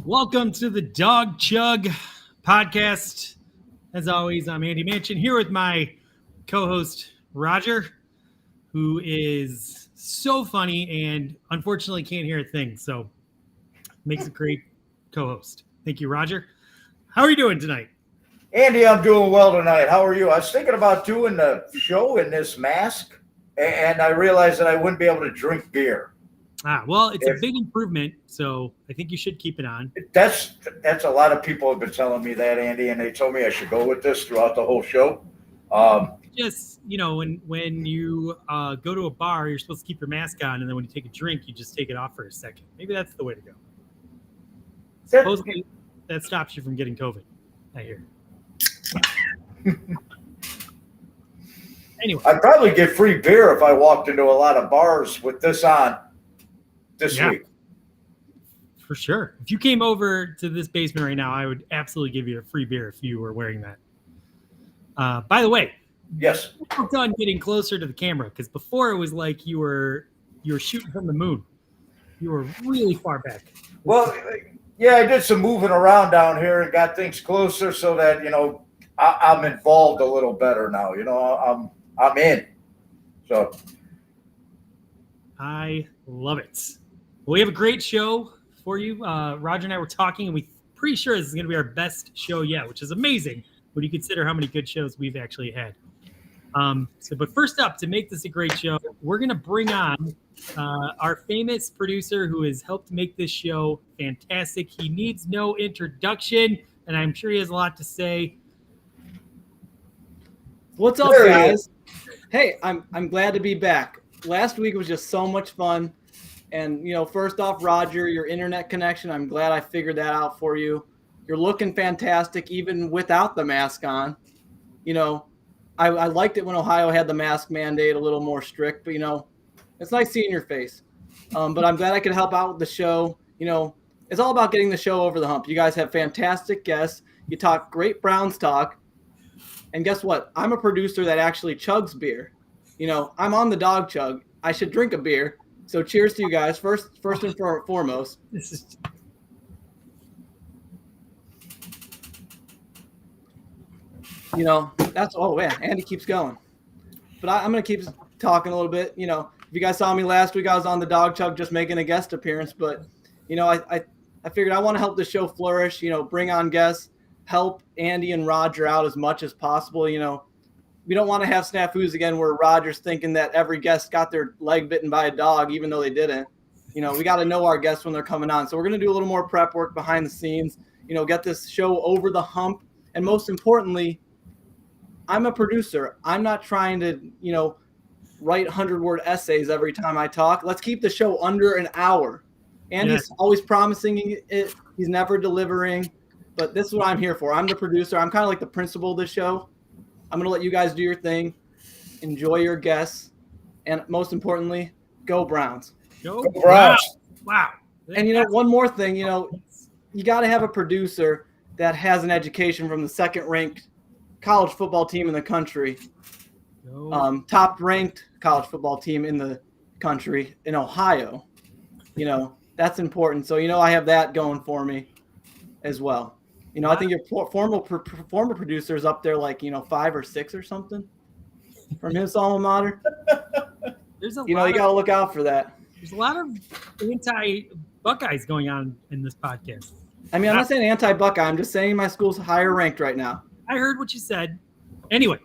Welcome to the Dog Chug podcast. As always, I'm Andy Manchin here with my co-host Roger, who is so funny and unfortunately can't hear a thing. So makes a great co-host. Thank you, Roger. How are you doing tonight? Andy, I'm doing well tonight. How are you? I was thinking about doing the show in this mask, and I realized that I wouldn't be able to drink beer. Well, it's a big improvement, so I think you should keep it on. That's a lot of people have been telling me that, Andy, and they told me I should go with this throughout the whole show. Just, when you go to a bar, you're supposed to keep your mask on, and then when you take a drink, you just take it off for a second. Maybe that's the way to go. Supposedly, that stops you from getting COVID, I hear. Anyway. I'd probably get free beer if I walked into a lot of bars with this on this week. For sure. If you came over to this basement right now, I would absolutely give you a free beer if you were wearing that. By the way, yes, we're done getting closer to the camera because before it was like you were shooting from the moon. You were really far back. Well, yeah, I did some moving around down here and got things closer so that I'm involved a little better now. I'm in. So I love it. Well, we have a great show for you. Roger and I were talking, and we're pretty sure this is going to be our best show yet, which is amazing when you consider how many good shows we've actually had. But first up, to make this a great show, we're going to bring on our famous producer who has helped make this show fantastic. He needs no introduction, and I'm sure he has a lot to say. What's up, guys? Hey, I'm glad to be back. Last week was just so much fun. And, first off, Roger, your internet connection, I'm glad I figured that out for you. You're looking fantastic even without the mask on. I liked it when Ohio had the mask mandate a little more strict, but, it's nice seeing your face. But I'm glad I could help out with the show. It's all about getting the show over the hump. You guys have fantastic guests. You talk great Browns talk. And guess what? I'm a producer that actually chugs beer. I'm on the dog chug. I should drink a beer. So cheers to you guys. First and foremost. That's Andy keeps going. But I'm going to keep talking a little bit. If you guys saw me last week, I was on the dog chug just making a guest appearance. But, I figured I want to help the show flourish, bring on guests, help Andy and Roger out as much as possible. We don't want to have snafus again where Roger's thinking that every guest got their leg bitten by a dog, even though they didn't. We got to know our guests when they're coming on. So we're going to do a little more prep work behind the scenes, get this show over the hump. And most importantly, I'm a producer. I'm not trying to, write 100-word essays every time I talk. Let's keep the show under an hour. Andy's always promising it. He's never delivering. But this is what I'm here for. I'm the producer. I'm kind of like the principal of the show. I'm going to let you guys do your thing. Enjoy your guests. And most importantly, go Browns. Go Browns. Wow. And, one more thing, you got to have a producer that has an education from the second-ranked college football team in the country. Top-ranked college football team in the country in Ohio. That's important. So, I have that going for me as well. I think your former producer is up there like, 5 or 6 or something from his alma mater. There's you got to look out for that. There's a lot of anti-Buckeyes going on in this podcast. I'm not saying anti-Buckeye. I'm just saying my school's higher ranked right now. I heard what you said. Anyway,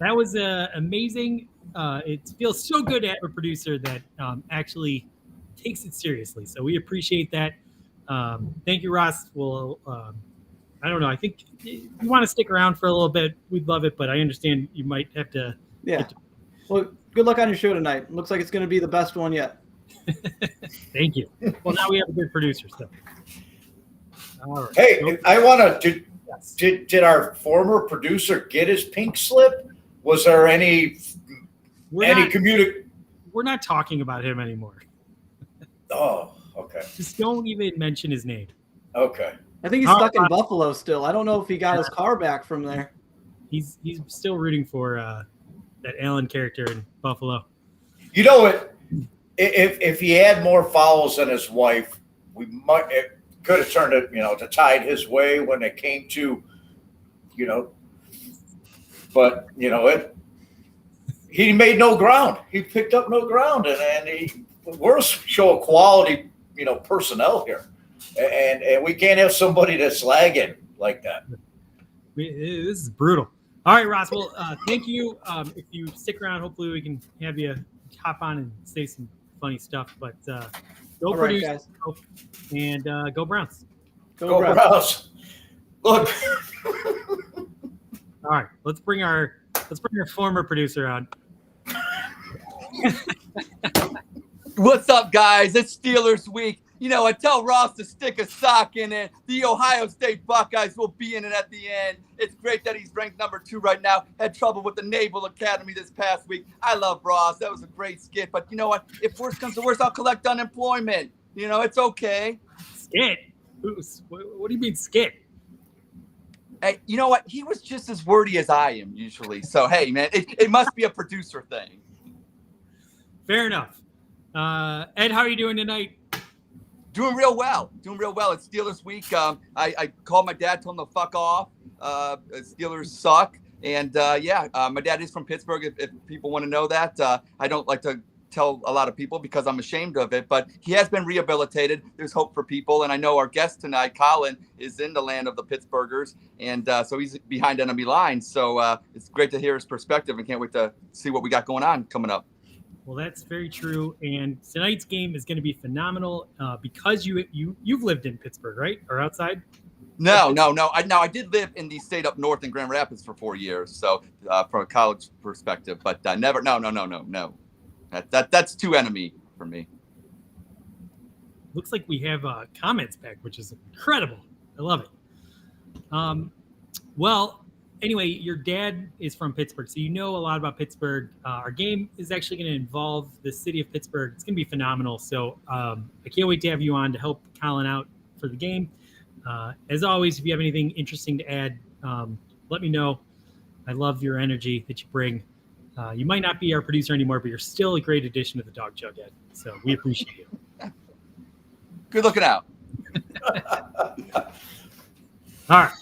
that was amazing. It feels so good to have a producer that actually takes it seriously. So we appreciate that. Thank you, Ross. Well, I don't know. I think if you want to stick around for a little bit, we'd love it. But I understand you might have to. Yeah. Well, good luck on your show tonight. Looks like it's going to be the best one yet. Thank you. Well, now we have a good producer. So. All right. Hey, I want to. Did our former producer get his pink slip? Was there any communication? We're not talking about him anymore. Oh, okay. Just don't even mention his name. Okay. I think he's stuck in Buffalo still. I don't know if he got his car back from there. He's still rooting for that Allen character in Buffalo. You know what? If he had more fouls than his wife, we might. could have turned it, the tide his way when it came to, but he made no ground. He picked up no ground, and we're a show of quality, personnel here, and we can't have somebody that's lagging like that. This is brutal. All right, Ross. Well, thank you. If you stick around, hopefully we can have you hop on and say some funny stuff. But go produce, guys. and go Browns. Go Browns. Look. All right, let's bring our former producer on. What's up, guys? It's Steelers week. I tell Ross to stick a sock in it. The Ohio State Buckeyes will be in it at the end. It's great that he's ranked number 2 right now. Had trouble with the Naval Academy this past week. I love Ross. That was a great skit. But you know what? If worse comes to worse, I'll collect unemployment. It's okay. Skit? What do you mean skit? Hey, you know what? He was just as wordy as I am usually. So, hey, man, it must be a producer thing. Fair enough. Ed, how are you doing tonight? Doing real well. It's Steelers week. I called my dad, told him to fuck off. Steelers suck. And, my dad is from Pittsburgh, if people want to know that. I don't like to tell a lot of people because I'm ashamed of it, but he has been rehabilitated. There's hope for people. And I know our guest tonight, Colin, is in the land of the Pittsburghers. And so he's behind enemy lines. So it's great to hear his perspective and can't wait to see what we got going on coming up. Well, that's very true. And tonight's game is going to be phenomenal because you've lived in Pittsburgh, right? Or outside? No. I did live in the state up north in Grand Rapids for 4 years. So from a college perspective, but never. No. That's too enemy for me. Looks like we have comments back, which is incredible. I love it. Well, anyway, your dad is from Pittsburgh, so you know a lot about Pittsburgh. Our game is actually going to involve the city of Pittsburgh. It's going to be phenomenal. So I can't wait to have you on to help Colin out for the game. As always, if you have anything interesting to add, let me know. I love your energy that you bring. You might not be our producer anymore, but you're still a great addition to the Dog Jug, Ed. So we appreciate you. Good looking out. All right.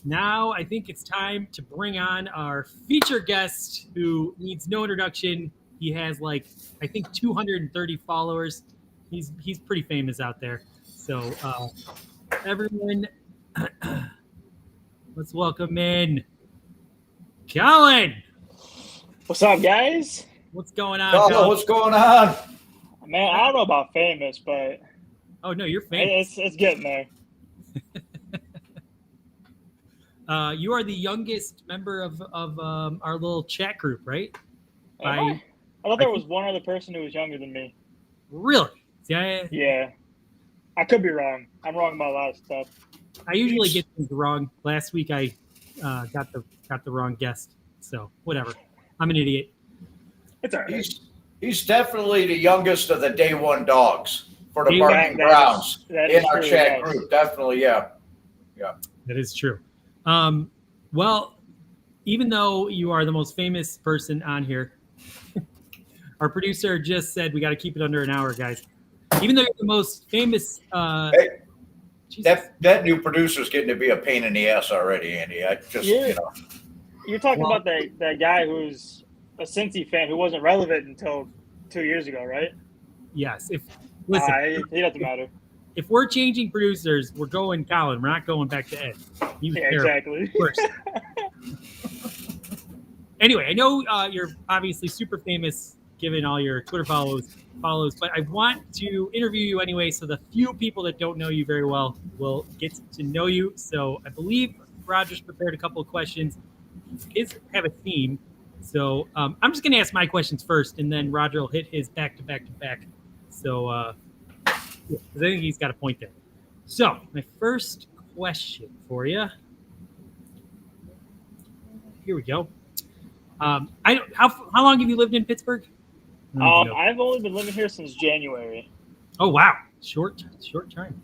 Now I think it's time to bring on our feature guest who needs no introduction. He has I think 230 followers. He's pretty famous out there. So everyone, let's welcome in Colin. What's up, guys? What's going on? Oh, what's going on? Man, I don't know about famous, but Oh no, you're famous. it's getting there. You are the youngest member of our little chat group, right? I thought there was one other person who was younger than me. Really? Yeah. Yeah. I could be wrong. I'm wrong about a lot of stuff. I usually get things wrong. Last week I got the wrong guest, so whatever. I'm an idiot. It's all right. He's definitely the youngest of the day one dogs for the Day Barking one, Browns that in is our true, chat yes. group. Definitely, yeah. That is true. Well, even though you are the most famous person on here, our producer just said we got to keep it under an hour, guys. Even though you're the most famous. Hey, that new producer's getting to be a pain in the ass already, Andy. You're talking about that guy who's a Cincy fan who wasn't relevant until 2 years ago, right? Yes. He doesn't matter. If we're changing producers, we're going Colin. We're not going back to Ed. He was Exactly. First. Anyway, I know you're obviously super famous given all your Twitter follows, but I want to interview you anyway so the few people that don't know you very well will get to know you. So I believe Roger's prepared a couple of questions. His have a theme. So I'm just going to ask my questions first, and then Roger will hit his back to back to back. So because I think he's got a point there. So my first question for you. Here we go. How long have you lived in Pittsburgh? I've only been living here since January. Oh wow, short time.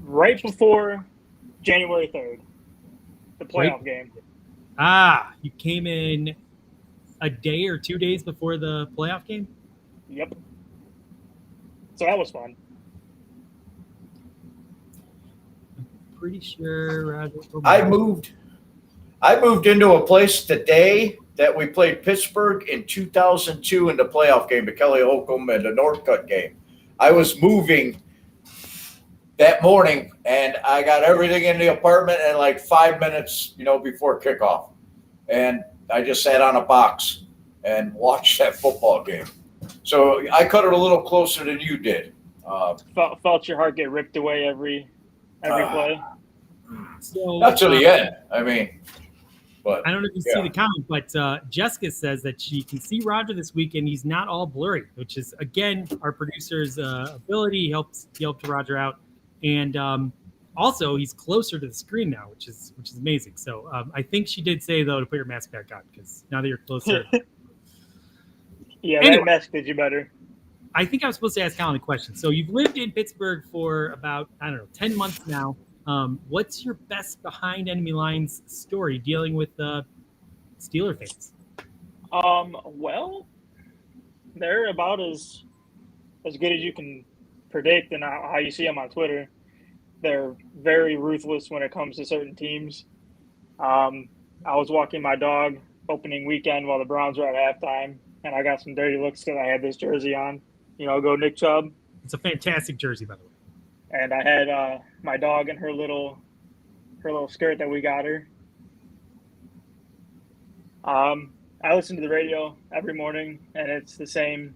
Right before January 3rd, the playoff game. You came in a day or 2 days before the playoff game? Yep. So that was fun. pretty sure. I moved into a place today that we played Pittsburgh in 2002 in the playoff game, the Kelly Holcomb and the Northcutt game. I was moving that morning, and I got everything in the apartment in like 5 minutes, before kickoff. And I just sat on a box and watched that football game. So I cut it a little closer than you did. Felt your heart get ripped away every play. So, Not to the end. I mean, but I don't know if you see the comment, but Jessica says that she can see Roger this week, and he's not all blurry, which is, again, our producer's ability. He helped Roger out. And also, he's closer to the screen now, which is amazing. So I think she did say, though, to put your mask back on, because now that you're closer. Yeah, Anyway. that mask did you better. I think I was supposed to ask Colin a question. So you've lived in Pittsburgh for about, 10 months now. What's your best behind enemy lines story dealing with Steeler fans? Well, they're about as good as you can predict and how you see them on Twitter. They're very ruthless when it comes to certain teams. I was walking my dog opening weekend while the Browns were at halftime, and I got some dirty looks because I had this jersey on. Go Nick Chubb. It's a fantastic jersey, by the way. And I had my dog in her little skirt that we got her. I listen to the radio every morning, and it's the same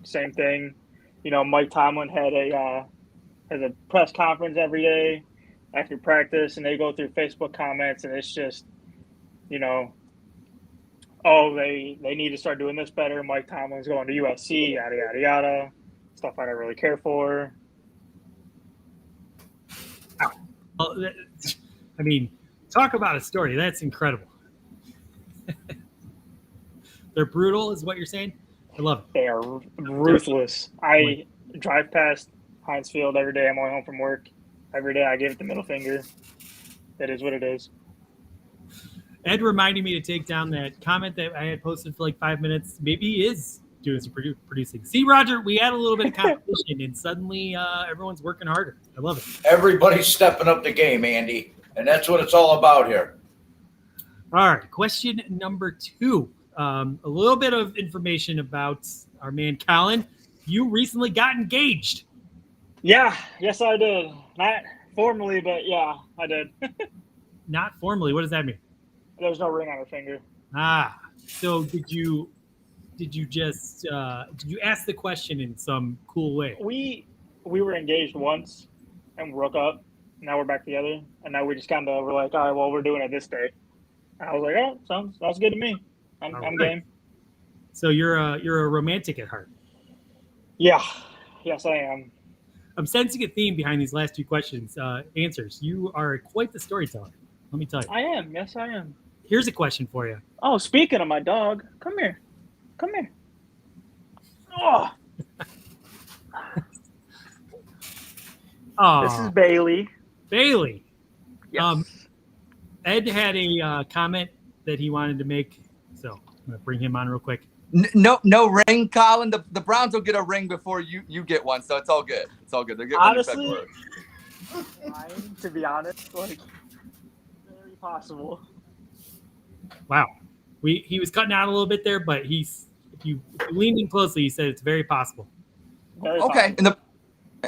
thing. Mike Tomlin has a press conference every day after practice, and they go through Facebook comments, and it's just, oh, they need to start doing this better. Mike Tomlin's going to USC, yada, yada, yada. Stuff I don't really care for. Well, talk about a story. That's incredible. They're brutal, is what you're saying? I love it. They are ruthless. I drive past Heinz Field every day. I'm only home from work. Every day I give it the middle finger. It is what it is. Ed reminded me to take down that comment that I had posted for like 5 minutes. Maybe he is doing some producing. See, Roger, we had a little bit of competition, and suddenly everyone's working harder. I love it. Everybody's stepping up the game, Andy, and that's what it's all about here. All right, question number 2. A little bit of information about our man Colin. You recently got engaged. Yeah, yes, I did. Not formally, but yeah, I did. Not formally. What does that mean? There's no ring on her finger. So did you just did you ask the question in some cool way? We were engaged once and broke up. Now we're back together, and now we just kind of were like, all right, well, we're doing it this day. And I was like, oh, sounds good to me. I'm right. game. So you're a romantic at heart. Yeah, yes, I am. I'm sensing a theme behind these last 2 questions. Answers. You are quite the storyteller. Let me tell you. I am. Yes, I am. Here's a question for you. Oh, speaking of my dog, come here. Oh, Oh, this is Bailey. Bailey. Yes. Ed had a comment that he wanted to make, so I'm gonna bring him on real quick. No ring, Colin. The Browns will get a ring before you get one, so it's all good. It's all good. They're getting Honestly, one in February. to be honest, very possible. Wow, he was cutting out a little bit there, but if you leaned in closely, he said it's very possible. Very Okay, possible.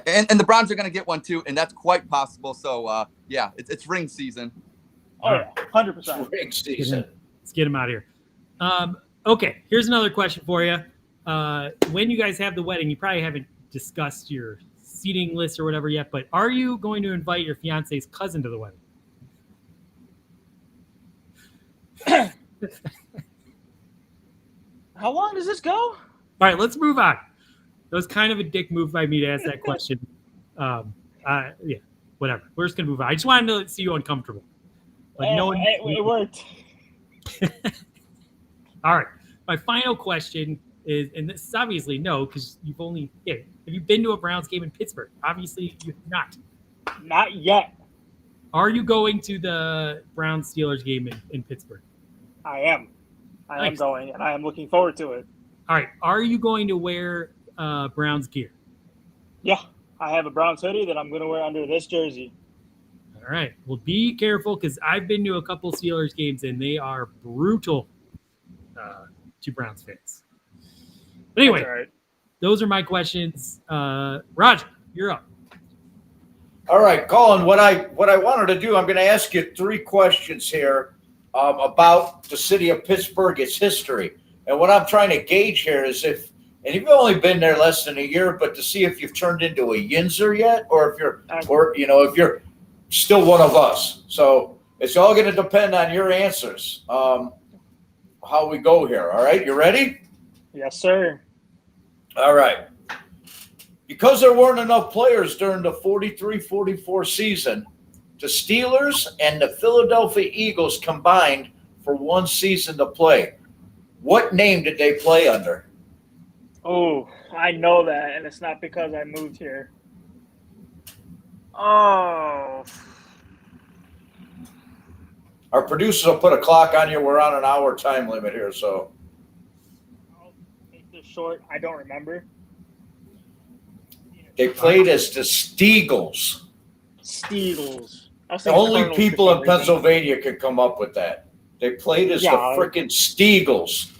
and the Browns are going to get one too, and that's quite possible. So yeah, it's ring season. Oh yeah, 100%. Ring season. Let's get him out of here. Okay, here's another question for you. When you guys have the wedding, you probably haven't discussed your seating list or whatever yet, but are you going to invite your fiance's cousin to the wedding? How long does this go? All right, let's move on. That was kind of a dick move by me to ask that question. Yeah, whatever. We're just going to move on. I just wanted to see you uncomfortable. But It worked. All right. My final question is, and this is obviously no, because have you been to a Browns game in Pittsburgh? Obviously you have not. Not yet. Are you going to the Browns-Steelers game in Pittsburgh? I am. I am going, and I am looking forward to it. All right. Are you going to wear Browns gear? Yeah, I have a Browns hoodie that I'm going to wear under this jersey. All right. Well, be careful because I've been to a couple Steelers games and they are brutal to Browns fans. But anyway, That's all right. those are my questions. Roger, you're up. All right, Colin, what I wanted to do, I'm going to ask you 3 questions here about the city of Pittsburgh, its history. And what I'm trying to gauge here is if, and you've only been there less than a year, but to see if you've turned into a Yinzer yet, or if you're, if you're still one of us. So it's all going to depend on your answers. How we go here. All right, you ready? Yes, sir. All right. Because there weren't enough players during the 43-44 season, the Steelers and the Philadelphia Eagles combined for one season to play. What name did they play under? Oh, I know that, and it's not because I moved here. Oh. Our producers will put a clock on you. We're on an hour time limit here, so. I'll make this short. I don't remember. They played as the Steagles. Steagles. The only people in Pennsylvania could come up with that. They played as the freaking Steagles.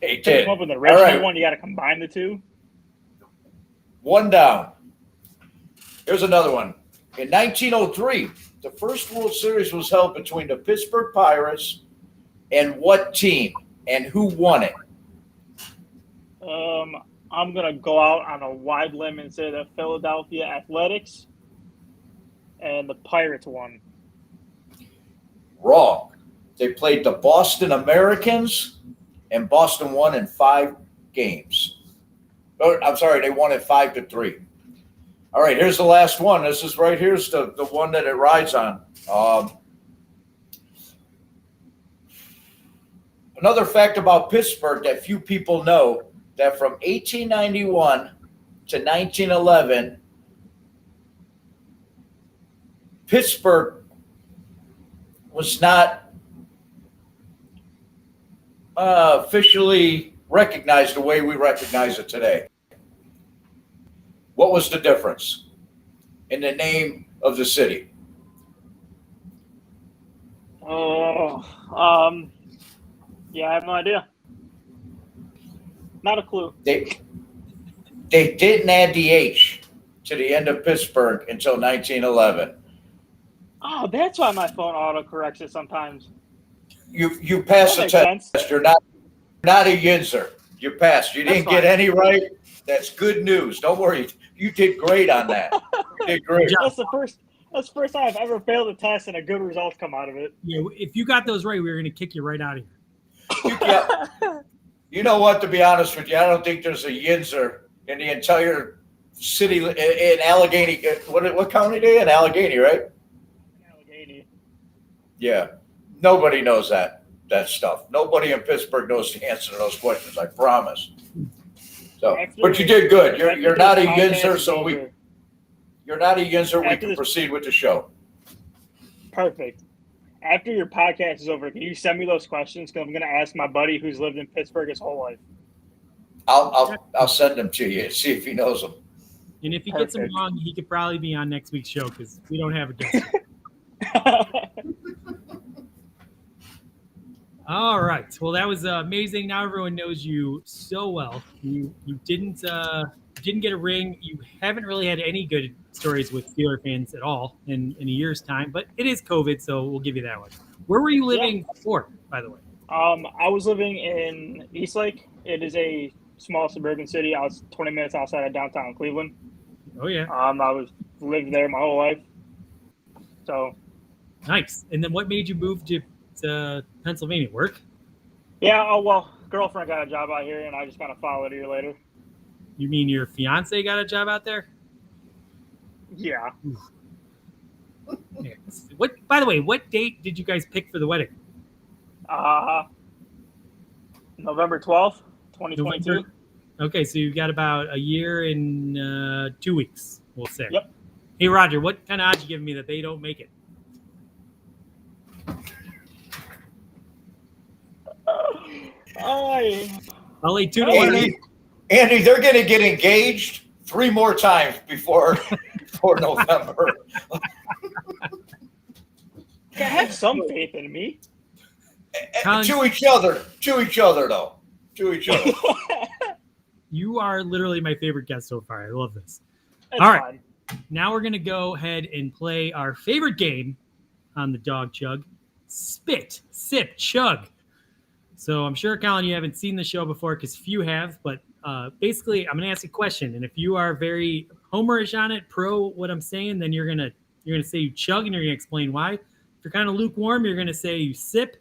They did. Come up with the original one. You got to combine the two. One down. Here's another one. In 1903, the first World Series was held between the Pittsburgh Pirates and what team, and who won it? I'm going to go out on a wide limb and say the Philadelphia Athletics and the Pirates won. Wrong. They played the Boston Americans, and Boston won in 5 games. Oh, I'm sorry, they won it 5-3. All right, here's the last one. This is right here's the one that it rides on. Another fact about Pittsburgh that few people know, that from 1891 to 1911, Pittsburgh was not officially recognized the way we recognize it today. What was the difference in the name of the city? Yeah, I have no idea. Not a clue. They didn't add the H to the end of Pittsburgh until 1911. Oh, that's why my phone autocorrects it sometimes. You passed the test. Sense. You're not a Yinzer. You passed. You didn't get any right. That's good news. Don't worry. You did great on that. You did great. That's the first time I've ever failed a test and a good result come out of it. Yeah, if you got those right, we were going to kick you right out of here. You know what? To be honest with you, I don't think there's a Yinzer in the entire city in Allegheny. What county are they in? Allegheny, right? Allegheny. Yeah. Nobody knows that stuff. Nobody in Pittsburgh knows the answer to those questions. I promise. So, but you did good. You're not a Yinzer, so you're not a Yinzer. We can proceed with the show. Perfect. After your podcast is over, can you send me those questions? Because I'm going to ask my buddy who's lived in Pittsburgh his whole life. I'll send them to you and see if he knows them. And if he gets them wrong, he could probably be on next week's show because we don't have a guest. All right. Well, that was amazing. Now everyone knows you so well. You didn't get a ring. You haven't really had any good stories with Steeler fans at all in a year's time, but it is COVID, so we'll give you that one. Where were you living before, by the way? I was living in Eastlake. It is a small suburban city. I was 20 minutes outside of downtown Cleveland. Oh yeah. I lived there my whole life. So nice. And then what made you move to Pennsylvania? Work? Yeah. Oh well, girlfriend got a job out here, and I just kind of followed her later. You mean your fiance got a job out there? Yeah. What? By the way, what date did you guys pick for the wedding? November 12th, 2022. November? Okay, so you've got about a year and 2 weeks, we'll say. Yep. Hey, Roger, what kind of odds you giving me that they don't make it? I'll lay 2 to 1. Andy, they're going to get engaged 3 more times before November. Have some faith in me. To each other, though. To each other. You are literally my favorite guest so far. I love this. It's All right. fine. Now we're going to go ahead and play our favorite game on the Dog Chug, Spit, Sip, Chug. So I'm sure, Colin, you haven't seen the show before because few have, but basically I'm going to ask you a question. And if you are very homerish on it, pro what I'm saying, then you're going to say you chug and you're going to explain why. If you're kind of lukewarm, you're going to say you sip.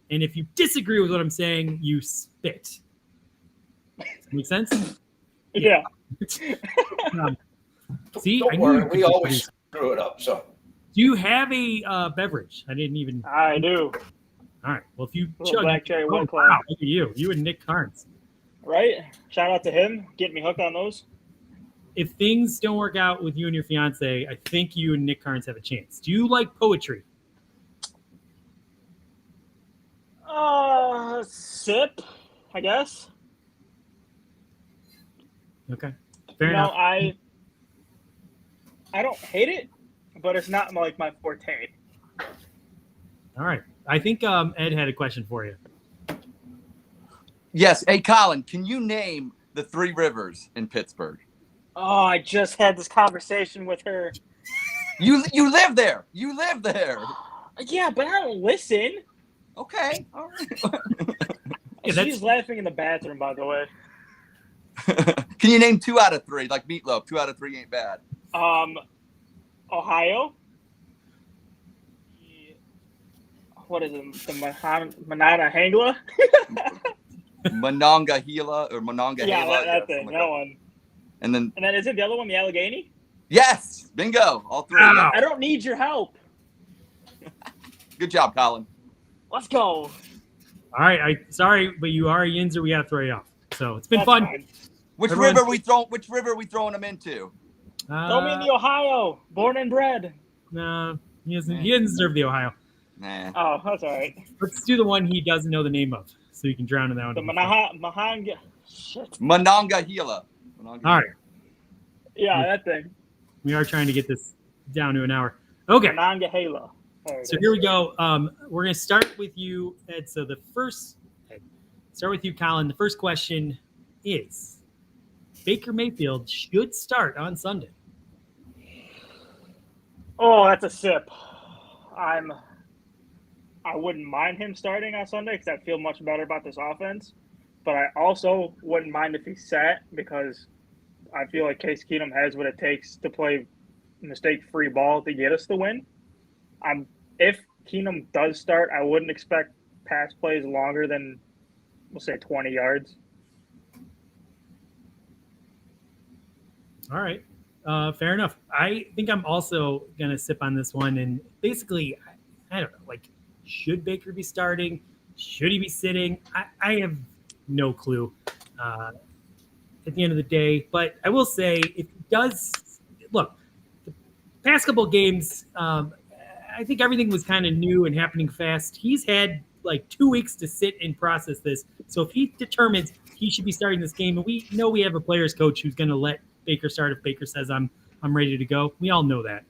And if you disagree with what I'm saying, you spit. Does that make sense? Yeah. See, Don't worry, we always screw it up. So, do you have a beverage? I didn't even. I do. All right. Well, if you Little chug, black cherry White Claw. wow, look at you and Nick Carnes. Right? Shout out to him, getting me hooked on those. If things don't work out with you and your fiance, I think you and Nick Carnes have a chance. Do you like poetry? Sip, I guess. Okay. Fair You know, enough. I don't hate it, but it's not like my forte. All right. I think Ed had a question for you. Yes. Hey, Colin, can you name the 3 rivers in Pittsburgh? Oh, I just had this conversation with her. You live there. You live there. Yeah, but I don't listen. Okay. All right. Yeah, She's laughing in the bathroom, by the way. Can you name 2 out of 3? Like Meatloaf, 2 out of 3 ain't bad. Ohio. What is it? The Monongahela? Monongahela or Monongahela. Yeah, that thing. That one. And then Is it the other one, the Allegheny? yes, bingo, all 3. Wow. I don't need your help. Good job, Colin. Let's go. All right. Sorry, but you are a Yinzer. We got to throw you off. So it's been That's fun. fine. Which Everyone- river we throwing them into? Throw me in the Ohio. Born and bred. No, he doesn't deserve the Ohio. Nah. Oh, that's all right. Let's do the one he doesn't know the name of, so you can drown in that one. The Mahanga. Shit. Monongahela. All right. Yeah, that thing. We are trying to get this down to an hour. Okay. Monongahela. So here we go. We're going to start with you, Ed. So start with you, Colin. The first question is, Baker Mayfield should start on Sunday. Oh, that's a sip. I wouldn't mind him starting on Sunday because I feel much better about this offense. But I also wouldn't mind if he sat because I feel like Case Keenum has what it takes to play mistake-free ball to get us the win. If Keenum does start, I wouldn't expect pass plays longer than, we'll say, 20 yards. All right. Fair enough. I think I'm also going to sip on this one. And basically, I don't know, like, should Baker be starting? Should he be sitting? I have no clue at the end of the day. But I will say, if he does, look, the past couple of games, I think everything was kind of new and happening fast. He's had like 2 weeks to sit and process this. So if he determines he should be starting this game, and we know we have a players coach who's going to let Baker start if Baker says I'm ready to go. We all know that.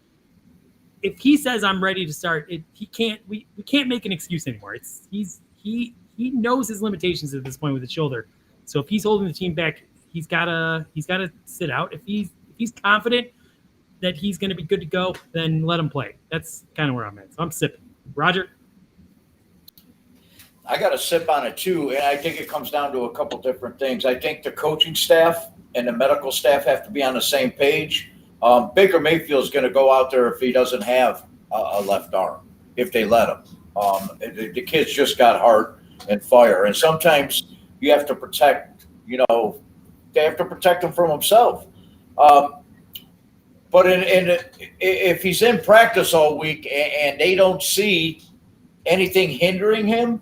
If he says I'm ready to start, we can't make an excuse anymore. He knows his limitations at this point with his shoulder. So if he's holding the team back, he's gotta sit out. If he's confident that he's going to be good to go, then let him play. That's kind of where I'm at. So I'm sipping. Roger? I got to sip on it too, and I think it comes down to a couple different things. I think the coaching staff and the medical staff have to be on the same page. Baker Mayfield's going to go out there if he doesn't have a left arm, if they let him. The kid's just got heart and fire, and sometimes you have to protect, they have to protect him from himself. But if he's in practice all week and they don't see anything hindering him,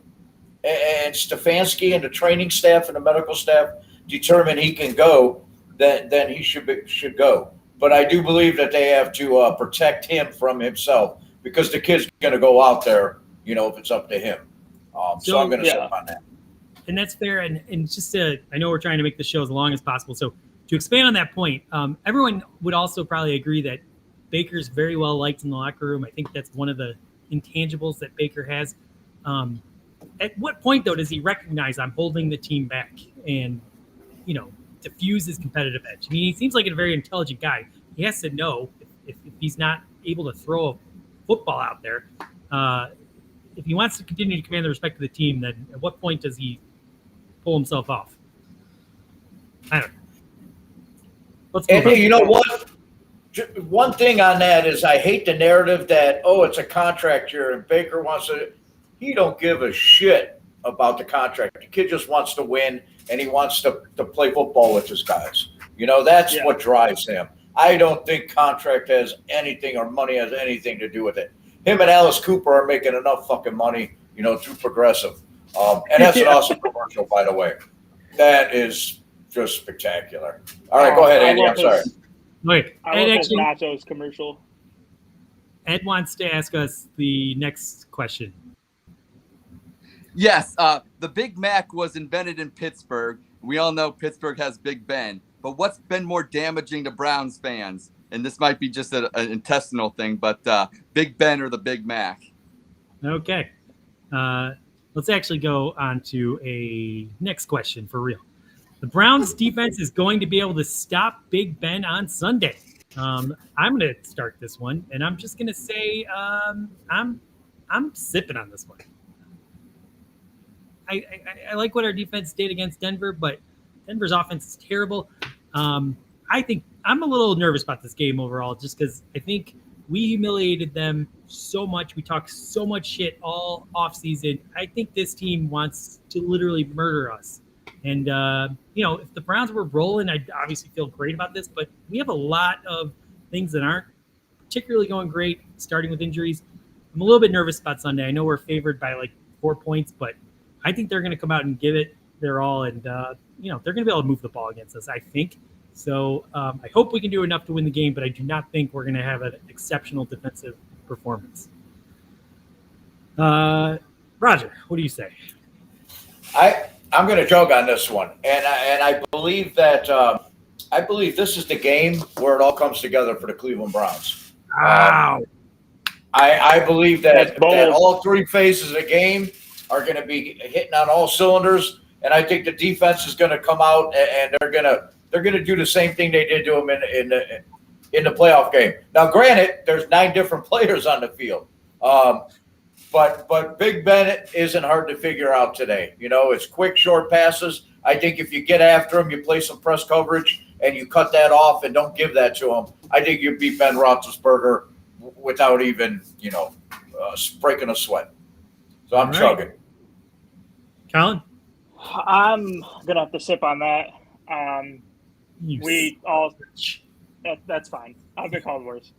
and Stefanski and the training staff and the medical staff determine he can go, then he should go. But I do believe that they have to protect him from himself because the kid's going to go out there, if it's up to him. So I'm going to sip on that. And that's fair. And just I know we're trying to make the show as long as possible. So to expand on that point, everyone would also probably agree that Baker's very well liked in the locker room. I think that's one of the intangibles that Baker has. At what point, though, does he recognize I'm holding the team back and, diffuse his competitive edge? I mean, he seems like a very intelligent guy. He has to know if he's not able to throw a football out there. If he wants to continue to command the respect of the team, then at what point does he pull himself off? I don't know. Let's move And on. you know what? One thing on that is I hate the narrative that, it's a contract year and Baker wants to. He don't give a shit about the contract. The kid just wants to win and he wants to play football with his guys. That's what drives him. I don't think contract has anything or money has anything to do with it. Him and Alice Cooper are making enough fucking money, through Progressive. And that's an awesome commercial, by the way. That is just spectacular. All right, go ahead, Andy. I'm sorry. Wait, I love his nachos commercial. Ed wants to ask us the next question. Yes, the Big Mac was invented in Pittsburgh. We all know Pittsburgh has Big Ben. But what's been more damaging to Browns fans? And this might be just an intestinal thing, but Big Ben or the Big Mac? Okay. Let's actually go on to a next question for real. The Browns defense is going to be able to stop Big Ben on Sunday. I'm going to start this one, and I'm just going to say I'm sipping on this one. I like what our defense did against Denver, but Denver's offense is terrible. I think I'm a little nervous about this game overall, just because I think we humiliated them so much. We talked so much shit all offseason. I think this team wants to literally murder us. And, if the Browns were rolling, I'd obviously feel great about this, but we have a lot of things that aren't particularly going great, starting with injuries. I'm a little bit nervous about Sunday. I know we're favored by like 4 points, but I think they're going to come out and give it their all, and they're going to be able to move the ball against us, I think. So I hope we can do enough to win the game, but I do not think we're going to have an exceptional defensive performance. Roger, what do you say? I'm going to joke on this one, and I believe that I believe this is the game where it all comes together for the Cleveland Browns. Wow. I believe that bold. all three phases of the game are going to be hitting on all cylinders, and I think the defense is going to come out and they're going to do the same thing they did to them in the playoff game. Now, granted, there's 9 different players on the field, but Big Ben isn't hard to figure out today. It's quick, short passes. I think if you get after him, you play some press coverage, and you cut that off and don't give that to him, I think you beat Ben Roethlisberger without even breaking a sweat. So I'm chugging. Colin? I'm gonna have to sip on that. That's fine. I've been called worse.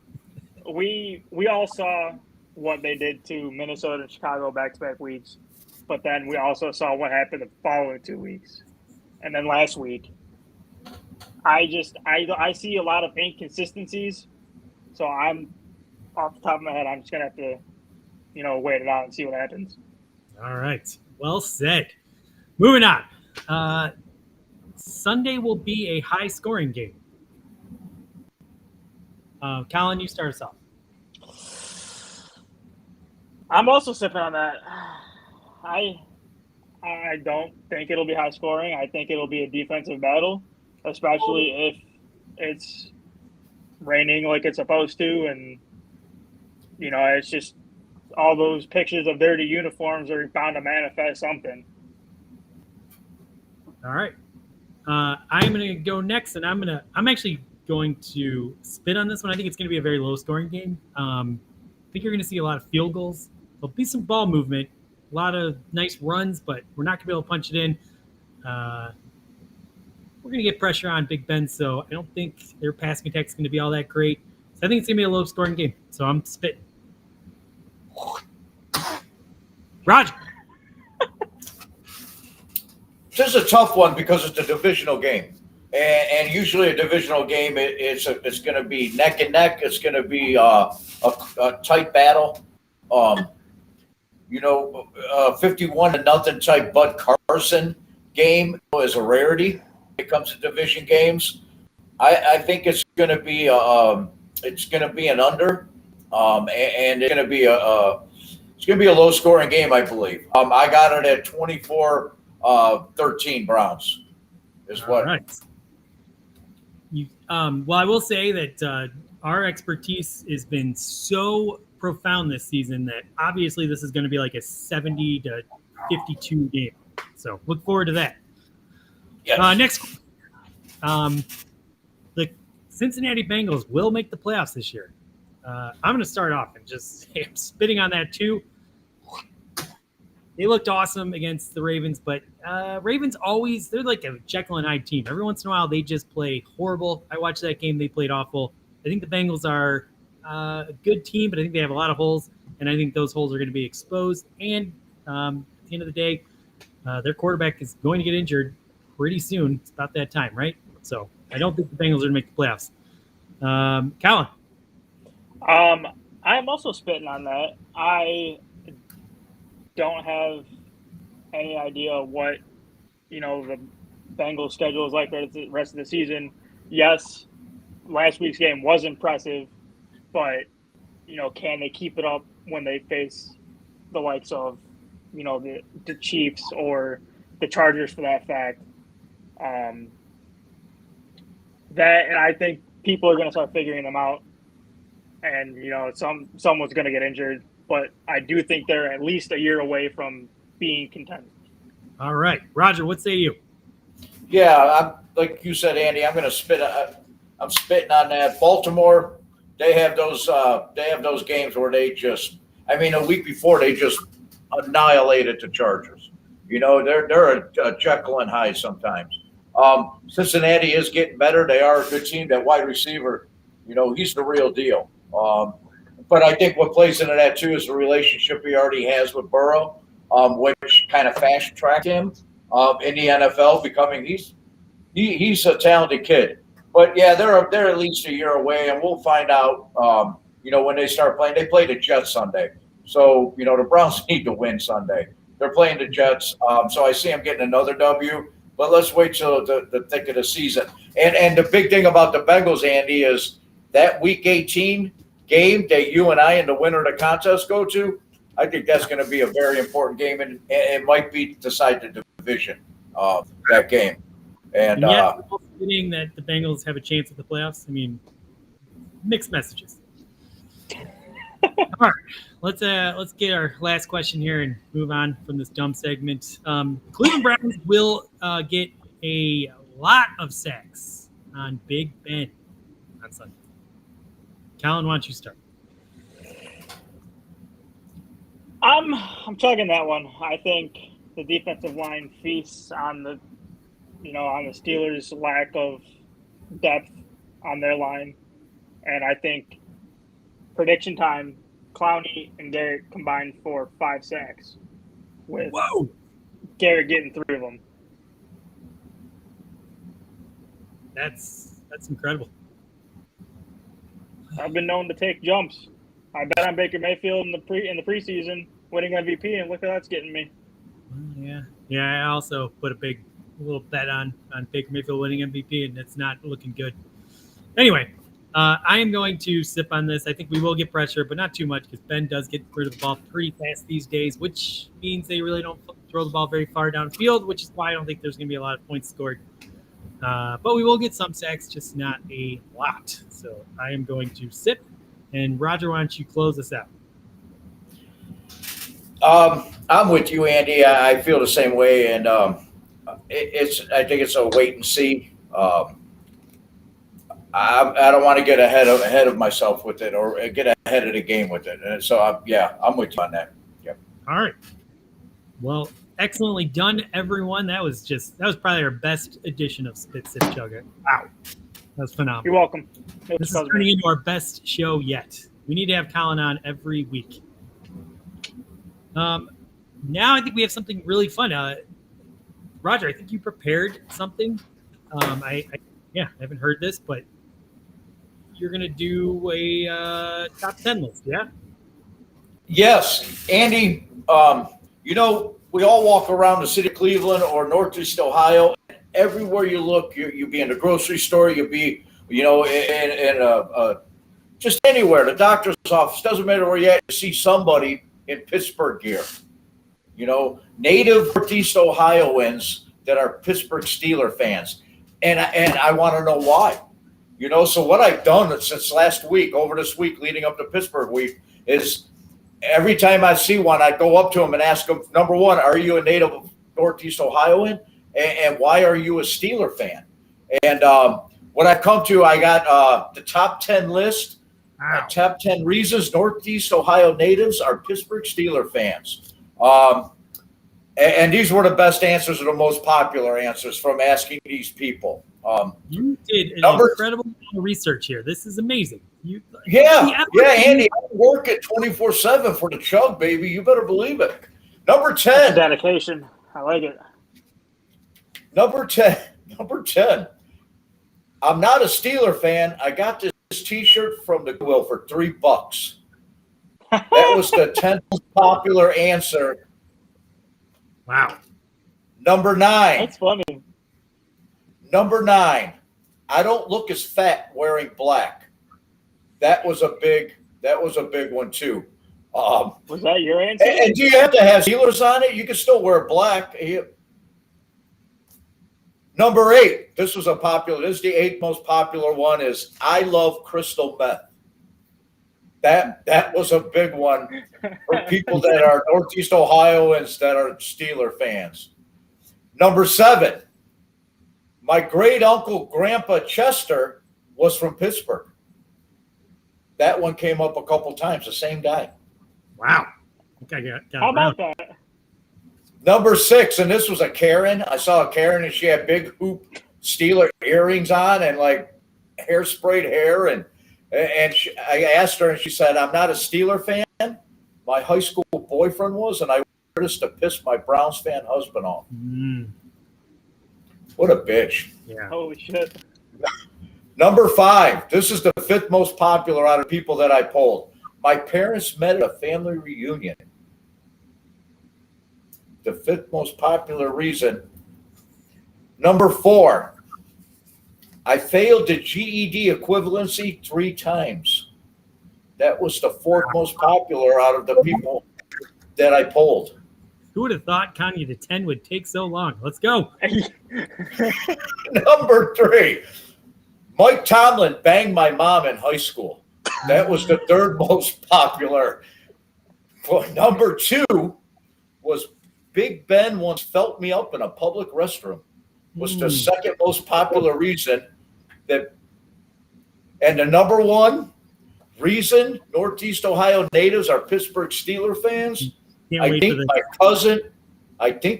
We all saw what they did to Minnesota and Chicago back-to-back weeks, but then we also saw what happened the following 2 weeks, and then last week. I see a lot of inconsistencies, so I'm off the top of my head. I'm just gonna have to, wait it out and see what happens. All right. Well said. Moving on. Sunday will be a high-scoring game. Colin, you start us off. I'm also sipping on that. I don't think it'll be high-scoring. I think it'll be a defensive battle, especially if it's raining like it's supposed to, and it's just all those pictures of dirty uniforms are bound to manifest something. All right. I'm going to go next, and I'm actually going to spin on this one. I think it's going to be a very low-scoring game. I think you're going to see a lot of field goals. There'll be some ball movement, a lot of nice runs, but we're not going to be able to punch it in. We're going to get pressure on Big Ben, so I don't think their passing attack is going to be all that great. So I think it's going to be a low-scoring game. So I'm spitting. Roger. This is a tough one because it's a divisional game, and usually a divisional game it's going to be neck and neck. It's going to be a tight battle. 51-0 type Bud Carson game is a rarity when it comes to division games. I think it's going to be an under, and it's going to be It's going to be a low-scoring game, I believe. I got it at 24-13 Browns is what. All right. Well, I will say that our expertise has been so profound this season that obviously this is going to be like a 70-52 game. So look forward to that. Yes. Next, the Cincinnati Bengals will make the playoffs this year. I'm going to start off and just say I'm spitting on that too. They looked awesome against the Ravens, but Ravens always, they're like a Jekyll and Hyde team. Every once in a while, they just play horrible. I watched that game. They played awful. I think the Bengals are a good team, but I think they have a lot of holes, and I think those holes are going to be exposed. And at the end of the day, their quarterback is going to get injured pretty soon. It's about that time, right? So I don't think the Bengals are going to make the playoffs. Colin? I'm also spitting on that. I don't have any idea what the Bengals schedule is like the rest of the season. Yes, last week's game was impressive, but can they keep it up when they face the likes of the Chiefs or the Chargers for that fact? And I think people are going to start figuring them out, and someone's going to get injured. But I do think they're at least a year away from being contenders. All right. Roger, what say you? Yeah, I'm like you said, Andy, I'm going to spit. I'm spitting on that. Baltimore, they have those games where they just, a week before they just annihilated the Chargers. They're a Jekyll and Hyde sometimes. Cincinnati is getting better. They are a good team. That wide receiver, he's the real deal. But I think what plays into that too is the relationship he already has with Burrow, which kind of fast-tracked him in the NFL, becoming he's a talented kid. But yeah, they're at least a year away, and we'll find out. When they start playing, they play the Jets Sunday, so the Browns need to win Sunday. They're playing the Jets, so I see them getting another W. But let's wait till the thick of the season. And the big thing about the Bengals, Andy, is that Week 18 game that you and I and the winner of the contest go to. I think that's going to be a very important game, and it might be decide the division that game. And getting that the Bengals have a chance at the playoffs. Mixed messages. All right, let's get our last question here and move on from this dumb segment. Cleveland Browns will get a lot of sacks on Big Ben on Sunday. Colin, why don't you start? I'm chugging that one. I think the defensive line feasts on the Steelers' lack of depth on their line, and I think prediction time, Clowney and Garrett combined for 5 sacks, with Garrett getting 3 of them. That's incredible. I've been known to take jumps. I bet on Baker Mayfield in the preseason, winning MVP, and look how that's getting me. Yeah. I also put a little bet on Baker Mayfield winning MVP, and it's not looking good. Anyway, I am going to sip on this. I think we will get pressure, but not too much because Ben does get rid of the ball pretty fast these days, which means they really don't throw the ball very far downfield, which is why I don't think there's going to be a lot of points scored. But we will get some sacks, just not a lot. So I am going to sip. And Roger, why don't you close us out? I'm with you, Andy. I feel the same way, and I think it's a wait and see. I don't want to get ahead of myself with it or get ahead of the game with it. And so I'm with you on that. Yep. All right. Well, excellently done, everyone. That was probably our best edition of Spit Sip Chugga. Wow. That was phenomenal. You're welcome. This is turning into our best show yet. We need to have Colin on every week. Now I think we have something really fun. Roger, I think you prepared something. I haven't heard this, but you're going to do a top 10 list, yeah? Yes, Andy. We all walk around the city of Cleveland or Northeast Ohio. Everywhere you look, you be in the grocery store, you be, in just anywhere, the doctor's office, doesn't matter where you're at, you see somebody in Pittsburgh gear. You know, native Northeast Ohioans that are Pittsburgh Steeler fans. And I want to know why. You know, so what I've done since last week, over this week leading up to Pittsburgh week, is every time I see one, I go up to them and ask them, number one, are you a native Northeast Ohioan? And why are you a Steeler fan? And what I've come to, I got the top 10 list, top 10 reasons Northeast Ohio natives are Pittsburgh Steeler fans. And these were the best answers, or the most popular answers from asking these people. You did an incredible amount of research here. This is amazing. Yeah, Andy, I work at 24/7 for the Chug, baby. You better believe it. Number 10. Dedication. I like it. Number 10. I'm not a Steeler fan. I got this T-shirt from the Goodwill for $3. That was the 10th most popular answer. Wow. Number 9. That's funny. Number 9. I don't look as fat wearing black. That was a big one too. Was that your answer? And do you have to have Steelers on it? You can still wear black. Number 8. This is the 8th most popular one, is I love crystal meth. That was a big one for people that are Northeast Ohioans that are Steeler fans. Number 7. My great uncle, Grandpa Chester, was from Pittsburgh. That one came up a couple times, the same guy. Wow. I think I got How about that? Number 6, and this was a Karen. I saw a Karen, and she had big hoop Steeler earrings on and like hairsprayed hair. And I asked her, and she said, I'm not a Steeler fan. My high school boyfriend was, and I wear this to piss my Browns fan husband off. What a bitch. Yeah. Holy shit. Number 5. This is the 5th most popular out of people that I polled. My parents met at a family reunion. The 5th most popular reason. Number 4. I failed the GED equivalency 3 times. That was the 4th most popular out of the people that I polled. Who would have thought counting to 10 would take so long? Let's go. Number 3. Mike Tomlin banged my mom in high school. That was the 3rd most popular. Well, number 2 was Big Ben once felt me up in a public restroom. Was the 2nd most popular reason that, and the number 1 reason Northeast Ohio natives are Pittsburgh Steeler fans. I think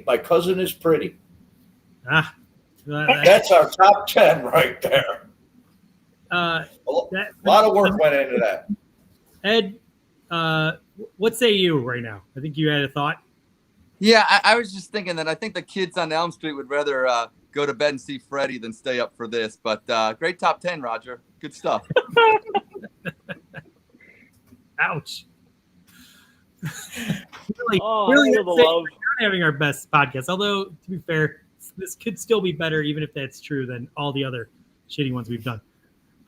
my cousin is pretty. That's our top 10 right there. A lot of work went into that. Ed, what say you right now? I think you had a thought. Yeah, I was just thinking that I think the kids on Elm Street would rather go to bed and see Freddie than stay up for this. But great top 10, Roger. Good stuff. Ouch. Really the love. We're having our best podcast. Although, to be fair, this could still be better, even if that's true, than all the other shitty ones we've done.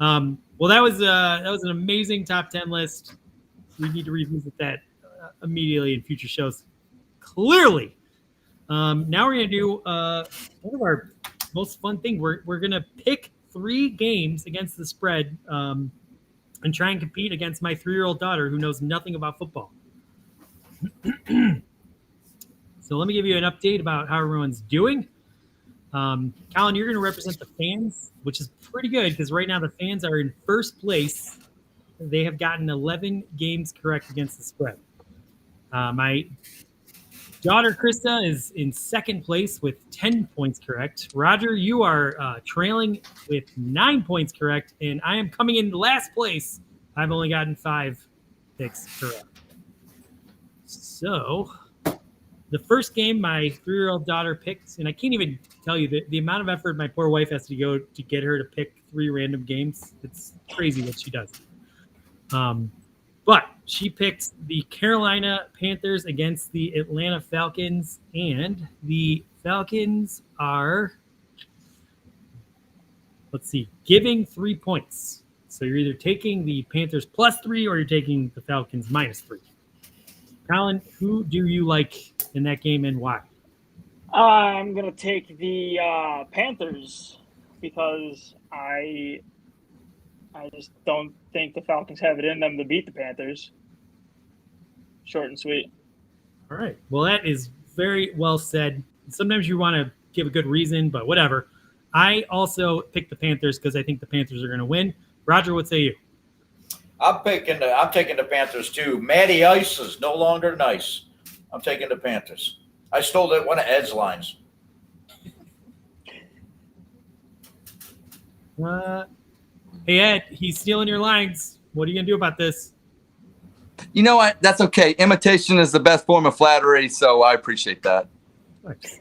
Well, that was an amazing top 10 list. We need to revisit that immediately in future shows. Clearly, now we're gonna do one of our most fun thing. We're gonna pick 3 games against the spread and try and compete against my 3-year-old daughter who knows nothing about football. So let me give you an update about how everyone's doing. Colin, you're going to represent the fans, which is pretty good because right now the fans are in first place. They have gotten 11 games correct against the spread. My daughter, Krista, is in second place with 10 points correct. Roger, you are trailing with 9 points correct, and I am coming in last place. I've only gotten 5 picks correct. So the first game my 3-year-old daughter picked, and I can't even tell you the amount of effort my poor wife has to go to get her to pick 3 random games. It's crazy what she does. But she picked the Carolina Panthers against the Atlanta Falcons, and the Falcons are, giving 3 points. So you're either taking the Panthers +3 or you're taking the Falcons -3. Colin, who do you like in that game and why? I'm gonna take the Panthers because I just don't think the Falcons have it in them to beat the Panthers. Short and sweet. All right. Well, that is very well said. Sometimes you want to give a good reason, but whatever. I also picked the Panthers because I think the Panthers are going to win. Roger, what say you? I'm taking the Panthers too. Matty Ice is no longer nice. I'm taking the Panthers. I stole that one of Ed's lines. Hey, Ed, he's stealing your lines. What are you going to do about this? You know what? That's okay. Imitation is the best form of flattery, so I appreciate that. Nice.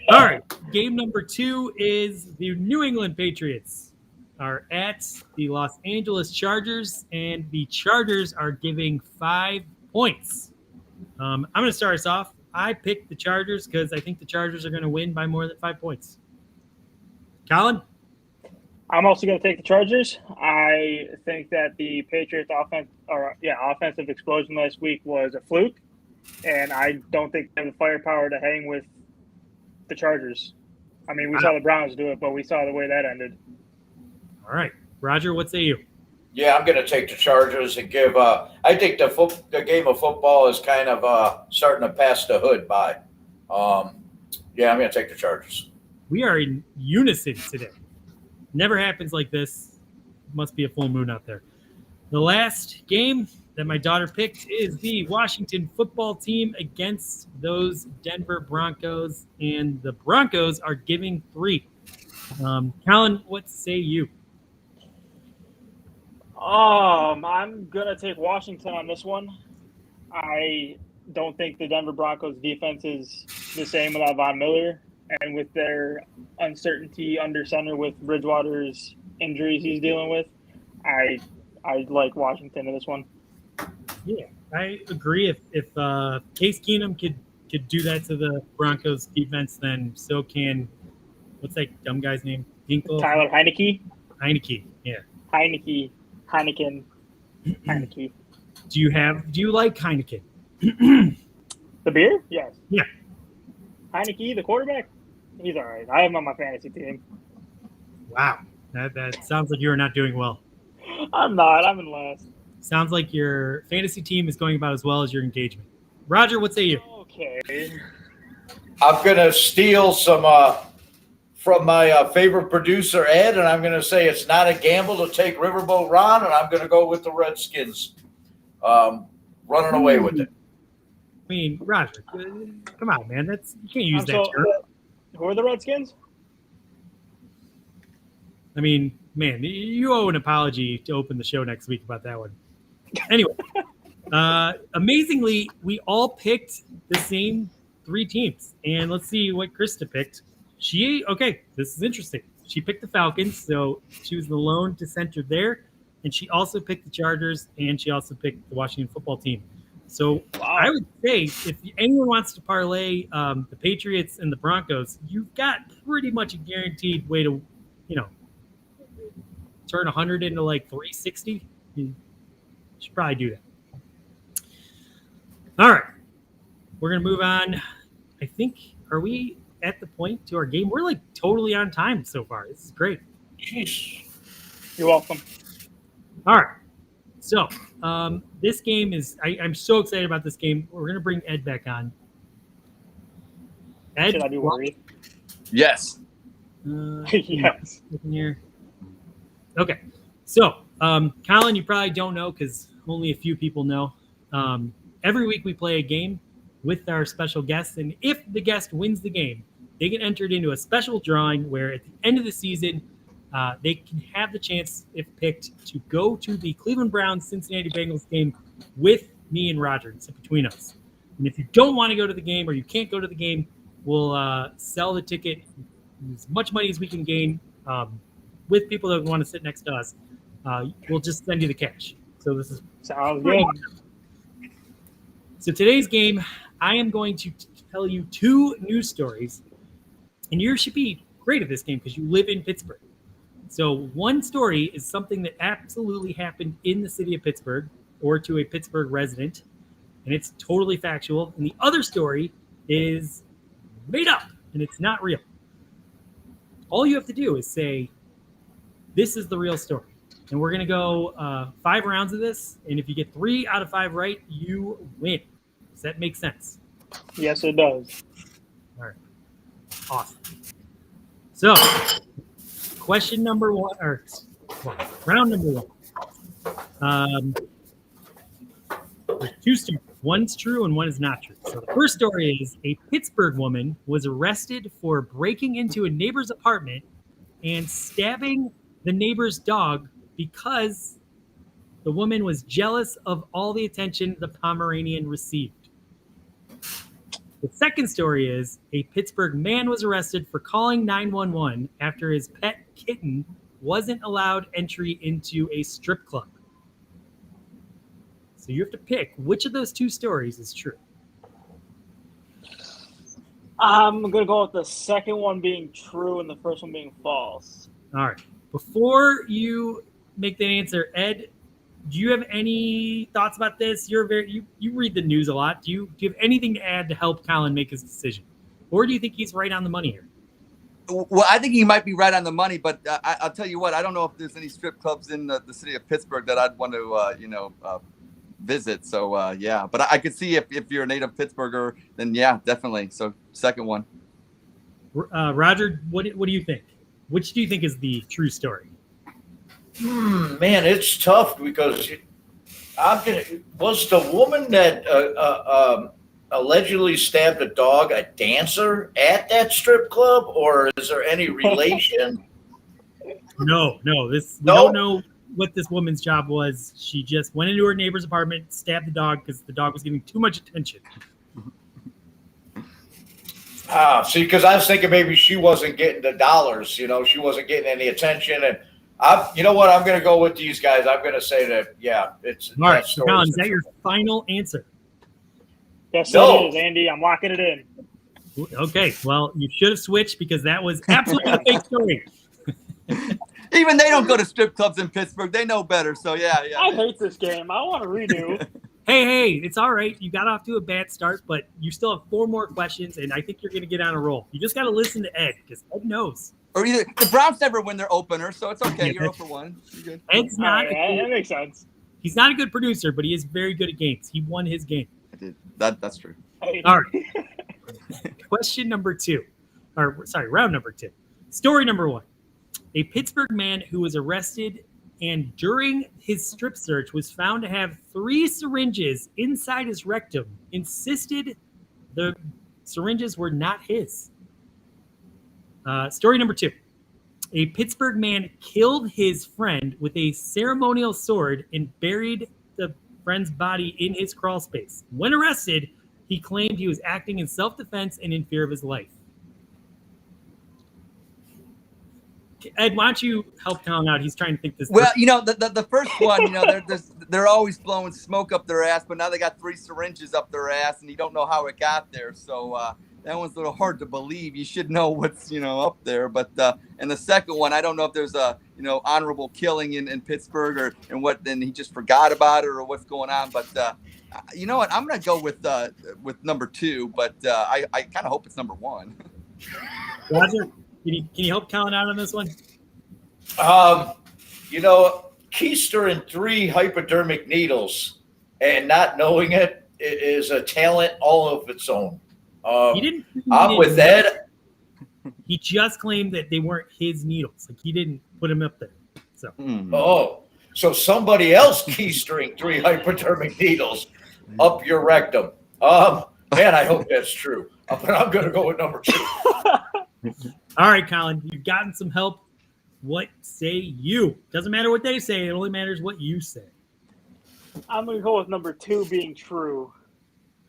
All right. Game number 2 is the New England Patriots are at the Los Angeles Chargers, and the Chargers are giving 5 points. I'm going to start us off. I picked the Chargers because I think the Chargers are going to win by more than 5 points. Colin? I'm also going to take the Chargers. I think that the Patriots' offensive explosion last week was a fluke, and I don't think they have the firepower to hang with the Chargers. I mean, we saw the Browns do it, but we saw the way that ended. All right. Roger, what say you? Yeah, I'm going to take the Chargers and give. I think the game of football is kind of starting to pass the hood by. Yeah, I'm going to take the Chargers. We are in unison today. Never happens like this. Must be a full moon out there. The last game that my daughter picked is the Washington football team against those Denver Broncos, and the Broncos are giving 3. Colin, what say you? I'm gonna take Washington on this one. I don't think the Denver Broncos defense is the same without Von Miller, and with their uncertainty under center with Bridgewater's injuries he's dealing with. I like Washington in this one. Yeah, I agree. If Case Keenum could do that to the Broncos defense, then so can what's that dumb guy's name? Hinkle? Tyler Heineke. Heineke. Yeah. Heineken. Do you like Heineken? The beer? Yes. Yeah. Heineke, the quarterback? He's all right. I have him on my fantasy team. Wow. That sounds like you're not doing well. I'm not. I'm in last. Sounds like your fantasy team is going about as well as your engagement. Roger, what say you? Okay. I'm going to steal some from my favorite producer, Ed, and I'm going to say it's not a gamble to take Riverboat Ron, and I'm going to go with the Redskins running away with it. I mean, Roger, come on, man. You can't use that term. Who are the Redskins? I mean, man, you owe an apology to open the show next week about that one. Anyway, amazingly, we all picked the same 3 teams. And let's see what Krista picked. This is interesting. She picked the Falcons, so she was the lone dissenter there. And she also picked the Chargers, and she also picked the Washington football team. So wow. I would say if anyone wants to parlay the Patriots and the Broncos, you've got pretty much a guaranteed way to, turn 100 into like 360. You should probably do that. All right. We're going to move on. I think, are we at the point to our game? We're like totally on time so far. This is great. Jeez. You're welcome. All right. So this game is, I'm so excited about this game. We're going to bring Ed back on. Ed? Should I be worried? Yes. Yes. Here. Okay. So, Colin, you probably don't know because only a few people know. Every week we play a game with our special guest, and if the guest wins the game, they get entered into a special drawing where at the end of the season, they can have the chance, if picked, to go to the Cleveland Browns Cincinnati Bengals game with me and Roger. It's between us. And if you don't want to go to the game or you can't go to the game, we'll sell the ticket as much money as we can gain with people that want to sit next to us. We'll just send you the cash. So this is sounds good. So today's game, I am going to tell you 2 news stories, and you should be great at this game because you live in Pittsburgh. So one story is something that absolutely happened in the city of Pittsburgh or to a Pittsburgh resident. and it's totally factual. And the other story is made up, and it's not real. All you have to do is say, this is the real story. And we're going to go 5 rounds of this, and if you get 3 out of 5 right, you win. Does that make sense? Yes, it does. All right. Awesome. So, question number 1, or round number 1. There's 2 stories. One's true and one is not true. So the first story is a Pittsburgh woman was arrested for breaking into a neighbor's apartment and stabbing the neighbor's dog because the woman was jealous of all the attention the Pomeranian received. The second story is a Pittsburgh man was arrested for calling 911 after his pet kitten wasn't allowed entry into a strip club. So you have to pick which of those 2 stories is true. I'm going to go with the second one being true and the first one being false. All right. Before you make the answer, Ed, do you have any thoughts about this? You read the news a lot. Do you have anything to add to help Colin make his decision? Or do you think he's right on the money here? Well, I think he might be right on the money, but I'll tell you what, I don't know if there's any strip clubs in the city of Pittsburgh that I'd want to, visit. So, yeah, but I could see if you're a native Pittsburgher, then yeah, definitely. So second one. Roger, what do you think? Which do you think is the true story? Man, it's tough because was the woman that allegedly stabbed a dog a dancer at that strip club, or is there any relation? No. We don't know what this woman's job was. She just went into her neighbor's apartment, stabbed the dog because the dog was getting too much attention. See, because I was thinking maybe she wasn't getting the dollars, she wasn't getting any attention. And you know what? I'm going to go with these guys. I'm going to say that, yeah, it's. All right, Colin, is that your final answer? Yes, No. it is, Andy. I'm locking it in. Okay, well, you should have switched because that was absolutely a fake story. Even they don't go to strip clubs in Pittsburgh. They know better. So, yeah. I hate this game. I want to redo. Hey, it's all right. You got off to a bad start, but you still have 4 more questions, and I think you're going to get on a roll. You just got to listen to Ed because Ed knows. Or either the Browns never win their opener, so it's okay. You're 0 for 1. You're good. Ed's not. Right, that makes sense. He's not a good producer, but he is very good at games. He won his game. I did. That's true. All right. Question number 2. Round number 2. Story number 1. A Pittsburgh man who was arrested and during his strip search was found to have 3 syringes inside his rectum insisted the syringes were not his. Story number 2. A Pittsburgh man killed his friend with a ceremonial sword and buried the friend's body in his crawl space. When arrested, he claimed he was acting in self-defense and in fear of his life. Ed, why don't you help Colin out? He's trying to think this. Well, the first one, they're always blowing smoke up their ass, but now they got 3 syringes up their ass, and you don't know how it got there. So that one's a little hard to believe. You should know what's up there. But and the second one, I don't know if there's a honorable killing in Pittsburgh and he just forgot about it or what's going on. But you know what? I'm gonna go with number 2, but I kind of hope it's number 1. Roger, can you help Colin out on this one? Keistering 3 hypodermic needles and not knowing it is a talent all of its own. I'm with Ed. He just claimed that they weren't his needles. Like he didn't put them up there. So. So somebody else keistering 3 hypodermic needles up your rectum. Man, I hope that's true. But I'm going to go with number 2. All right, Colin, you've gotten some help. What say you? Doesn't matter what they say. It only matters what you say. I'm going to go with number 2 being true.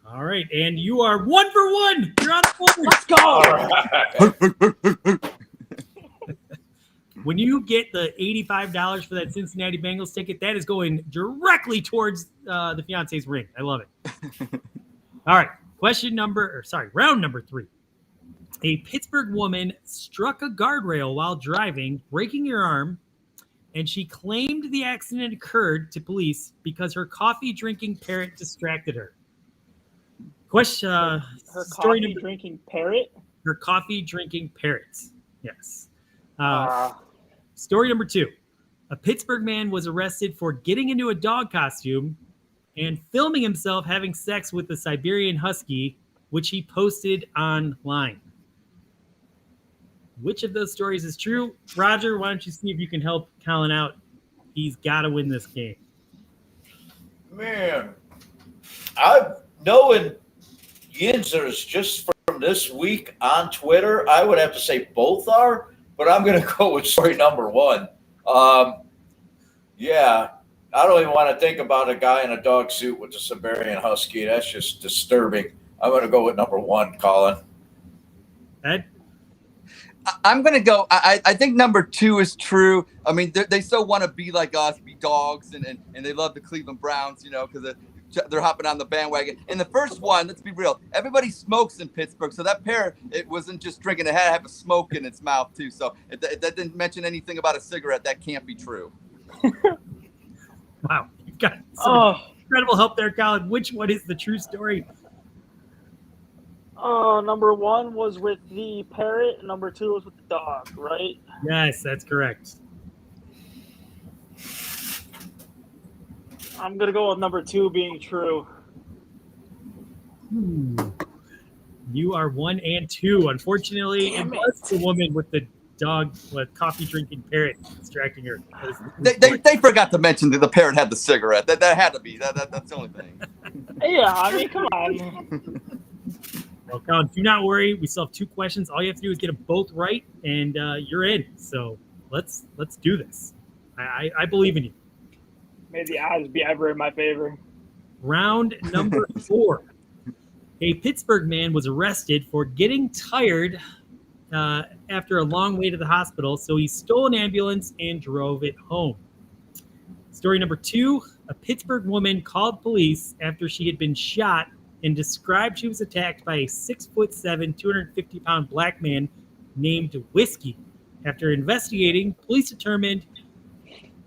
All right, and you are 1 for 1. You're on the board. Let's go. When you get the $85 for that Cincinnati Bengals ticket, that is going directly towards the fiance's ring. I love it. All right, round number 3. A Pittsburgh woman struck a guardrail while driving, breaking her arm, and she claimed the accident occurred to police because her coffee-drinking parrot distracted her. Question. Her Story coffee number. drinking parrot. Her coffee drinking parrot. Yes. Ah, Story number 2. A Pittsburgh man was arrested for getting into a dog costume and filming himself having sex with a Siberian husky, which he posted online. Which of those stories is true? Roger, why don't you see if you can help Colin out? He's got to win this game. Man, I knowing Yinzers just from this week on Twitter, I would have to say both are, but I'm going to go with story number 1. Yeah, I don't even want to think about a guy in a dog suit with a Siberian Husky. That's just disturbing. I'm going to go with number 1, Colin. Ed? I'm going to go. I think number 2 is true. I mean, they so want to be like us, be dogs, and they love the Cleveland Browns, because they're hopping on the bandwagon. And the first one, let's be real, everybody smokes in Pittsburgh. So that pair, it wasn't just drinking, it had to have a smoke in its mouth, too. So that didn't mention anything about a cigarette. That can't be true. Wow. You've got some incredible help there, Colin. Which one is the true story? number 1 was with the parrot. Number 2 was with the dog, right? Yes, that's correct. I'm gonna go with number 2 being true. You are 1 and 2. Unfortunately, it was the woman with the dog, with coffee drinking parrot distracting her. They forgot to mention that the parrot had the cigarette. That had to be. That's the only thing. Yeah, I mean, come on. Well, Colin, do not worry. We still have 2 questions. All you have to do is get them both right, and you're in. So let's do this. I believe in you. May the odds be ever in my favor. Round number 4. A Pittsburgh man was arrested for getting tired after a long way to the hospital, so he stole an ambulance and drove it home. Story number 2. A Pittsburgh woman called police after she had been shot and described she was attacked by a 6'7", 250-pound black man named Whiskey. After investigating, police determined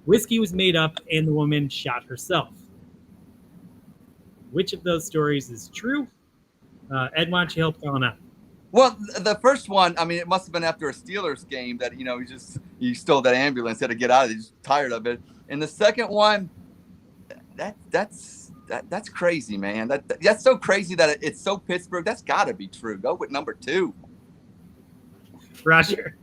Whiskey was made up and the woman shot herself. Which of those stories is true? Ed, why don't you help Colin out? Well, the first one, I mean, it must have been after a Steelers game that, he stole that ambulance, had to get out of it, he's tired of it. And the second one, that's crazy, man. That's so crazy that it's so Pittsburgh. That's got to be true. Go with number 2. Roger.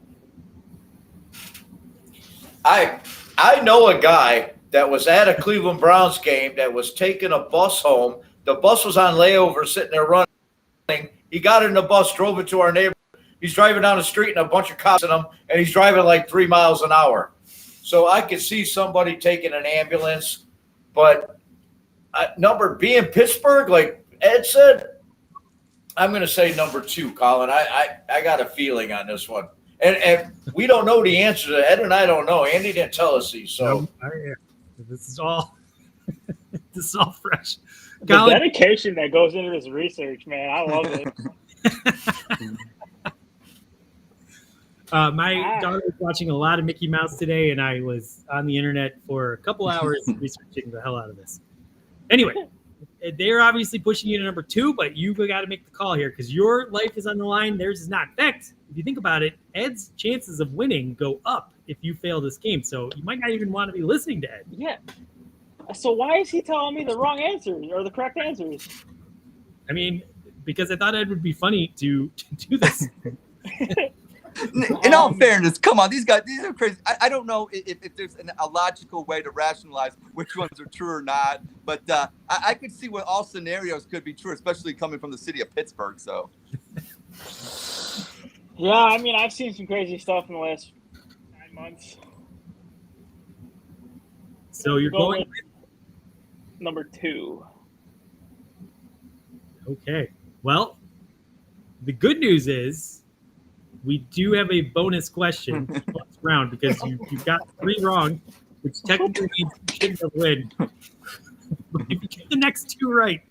I know a guy that was at a Cleveland Browns game that was taking a bus home. The bus was on layover, sitting there running. He got in the bus, drove it to our neighborhood. He's driving down the street and a bunch of cops in him, and he's driving like 3 miles an hour. So I could see somebody taking an ambulance, but being Pittsburgh, like Ed said, I'm going to say number 2, Colin. I got a feeling on this one. And we don't know the answer to Ed and I don't know. Andy didn't tell us these. So this is all fresh. The Colin, dedication that goes into this research, man, I love it. my daughter was watching a lot of Mickey Mouse today, and I was on the internet for a couple hours researching the hell out of this. Anyway, they're obviously pushing you to number 2, but you got to make the call here because your life is on the line. Theirs is not. In fact, if you think about it, Ed's chances of winning go up if you fail this game. So you might not even want to be listening to Ed. Yeah. So why is he telling me the wrong answers or the correct answers? I mean, because I thought Ed would be funny to do this. In all fairness, come on, these are crazy. I don't know if there's a logical way to rationalize which ones are true or not, but I could see what all scenarios could be true, especially coming from the city of Pittsburgh. So, yeah, I mean, I've seen some crazy stuff in the last 9 months. So you're going with number 2. Okay. Well, the good news is we do have a bonus question next round because you got 3 wrong, which technically means you shouldn't have win. But if you get the next 2 right,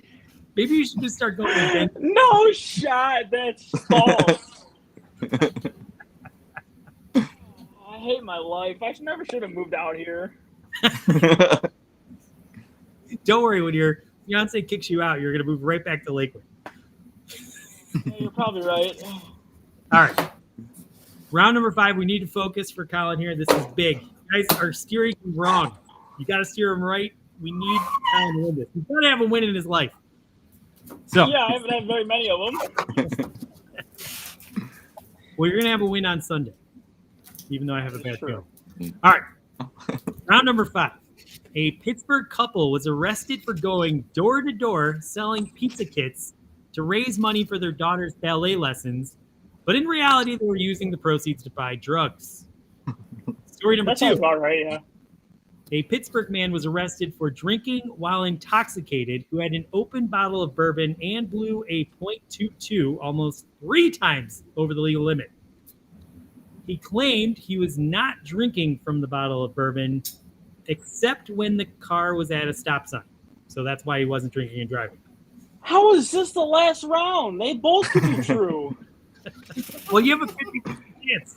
maybe you should just start going again. No shot. That's false. I hate my life. I never should have moved out here. Don't worry, when your fiance kicks you out, you're going to move right back to Lakewood. Yeah, you're probably right. All right. Round number 5. We need to focus for Colin here. This is big. You guys are steering him wrong. You got to steer him right. We need Colin to win this. He's got to have a win in his life. So, Yeah, I haven't had very many of them. well, you're going to have a win on Sunday, even though I have a bad True. feeling. All right. Round number 5. A Pittsburgh couple was arrested for going door to door selling pizza kits to raise money for their daughter's ballet lessons, but in reality, they were using the proceeds to buy drugs. Story number That sounds 2. about right, yeah. A Pittsburgh man was arrested for drinking while intoxicated, who had an open bottle of bourbon and blew a .22 almost 3 times over the legal limit. He claimed he was not drinking from the bottle of bourbon except when the car was at a stop sign. So that's why he wasn't drinking and driving. How is this the last round? They both could be true. Well, you have a 50-50 chance.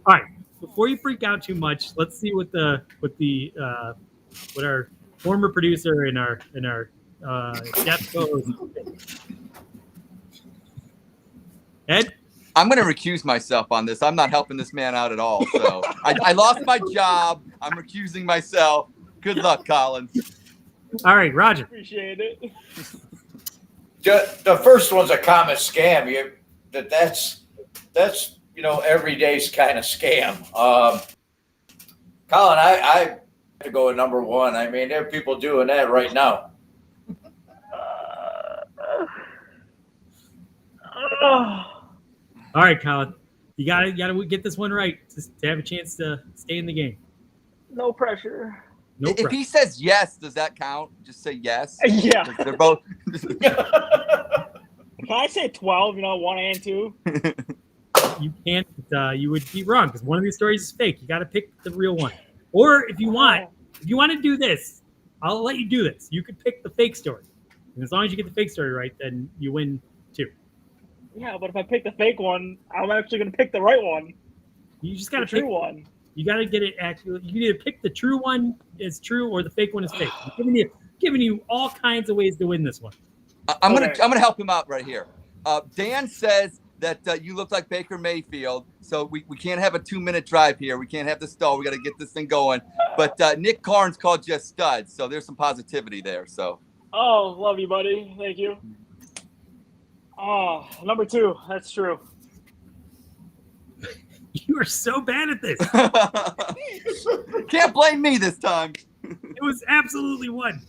All right. Before you freak out too much, let's see what our former producer and our guest co-host. Ed? I'm going to recuse myself on this. I'm not helping this man out at all. So I lost my job. I'm recusing myself. Good luck, Colin. All right, Roger. Appreciate it. The first one's a common scam. That's everyday's kind of scam. Colin, I have to go with number 1. I mean, there are people doing that right now. All right, Colin. You gotta get this one right to have a chance to stay in the game. No pressure. No If pressure. he says yes, does that count? Just say yes. Yeah. They're both. Can I say 12, 1 and 2? You can't. You would be wrong because one of these stories is fake. You got to pick the real one. Or if you want to do this, I'll let you do this. You could pick the fake story, and as long as you get the fake story right, then you win 2. Yeah, but if I pick the fake one, I'm actually going to pick the right one. You just got to The pick true one. You got to get it accurate. You can either pick the true one is true or the fake one is fake. I'm giving you all kinds of ways to win this one. I'm gonna help him out right here. Dan says that you look like Baker Mayfield, so we can't have a 2-minute drive here. We can't have the stall. We got to get this thing going. But Nick Carnes called you a stud, so there's some positivity there. So. Oh, love you, buddy. Thank you. Oh, number 2. That's true. You are so bad at this. Can't blame me this time. It was absolutely 1.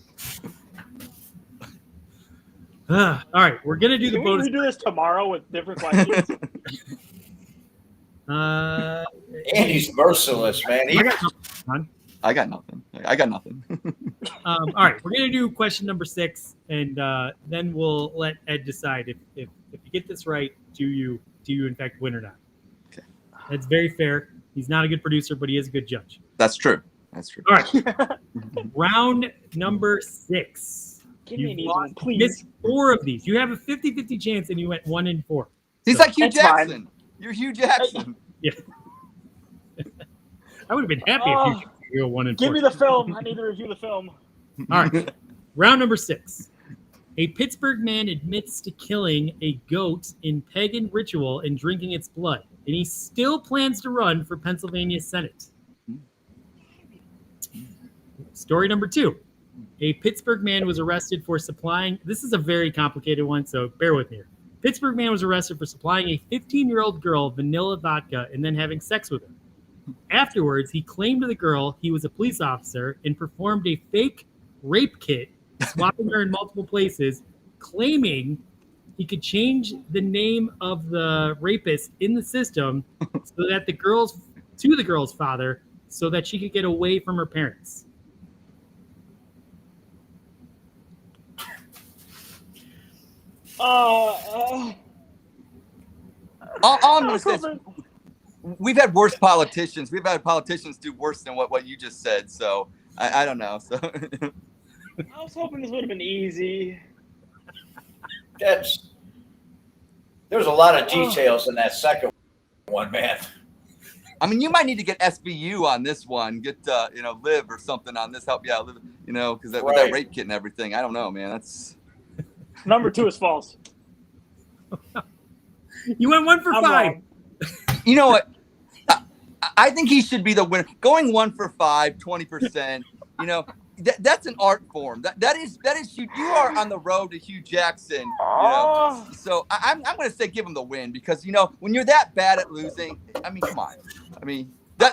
All right, we're gonna do the Can bonus. we do this tomorrow with different questions? Andy's merciless, man. I got nothing. I got nothing. All right, we're gonna do question number 6, and then we'll let Ed decide if you get this right, do you in fact win or not? Okay. That's very fair. He's not a good producer, but he is a good judge. That's true. All right, round number 6. Give me an You easy one, please. missed 4 of these. You have a 50-50 chance, and you went 1 and 4. He's So- like Hugh That's fine. Jackson. You're Hugh Jackson. Yeah. I would have been happy if you go 1 and 4. Give me the film. I need to review the film. All right. Round number 6. A Pittsburgh man admits to killing a goat in pagan ritual and drinking its blood, and he still plans to run for Pennsylvania Senate. Story number 2. A Pittsburgh man was arrested for supplying, this is a very complicated one, so bear with me here. Pittsburgh man was arrested for supplying a 15-year-old girl vanilla vodka and then having sex with her. Afterwards, he claimed to the girl he was a police officer and performed a fake rape kit, swapping her in multiple places, claiming he could change the name of the rapist in the system so that the girl's father so that she could get away from her parents. All I'm going to say is we've had worse politicians. We've had politicians do worse than what you just said. So I don't know. So I was hoping this would have been easy. There's a lot of details in that second one, man. I mean, you might need to get SVU on this one. Get Liv or something on this. Help you out, Liv. Because with that rape kit and everything. I don't know, man. That's Number 2 is false. You went 1 for I'm 5. wrong. You know what? I think he should be the winner. Going 1 for 5, 20%. You know, that's an art form. That is you are on the road to Hugh Jackson. You know, so I'm going to say give him the win because you know when you're that bad at losing, I mean, come on. I mean there's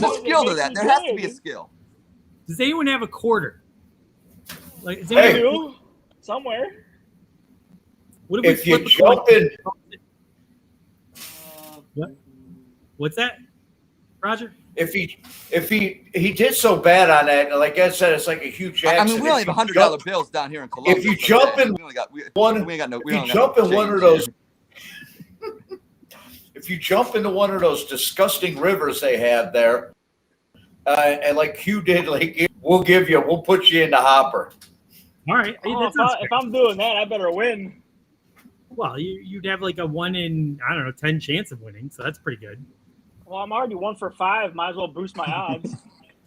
a skill to that. There has to be a skill. Does anyone have a quarter? Like, is Hey. anyone, Somewhere. what if we If you flip a coin? jump in, What? What's that, Roger? if he did so bad on that, like I said, it's like a Hugh Jackson. I mean, we only have $100 bills down here in Columbus. If you jump in one, of those, if you jump into one of those disgusting rivers they have there, and like Hugh did, like we'll put you in the hopper. All right. Hey, that sounds fair. If I'm doing that, I better win. Well, you'd have like a 1 in, I don't know, 10 chance of winning, so that's pretty good. Well, I'm already 1 for 5. Might as well boost my odds.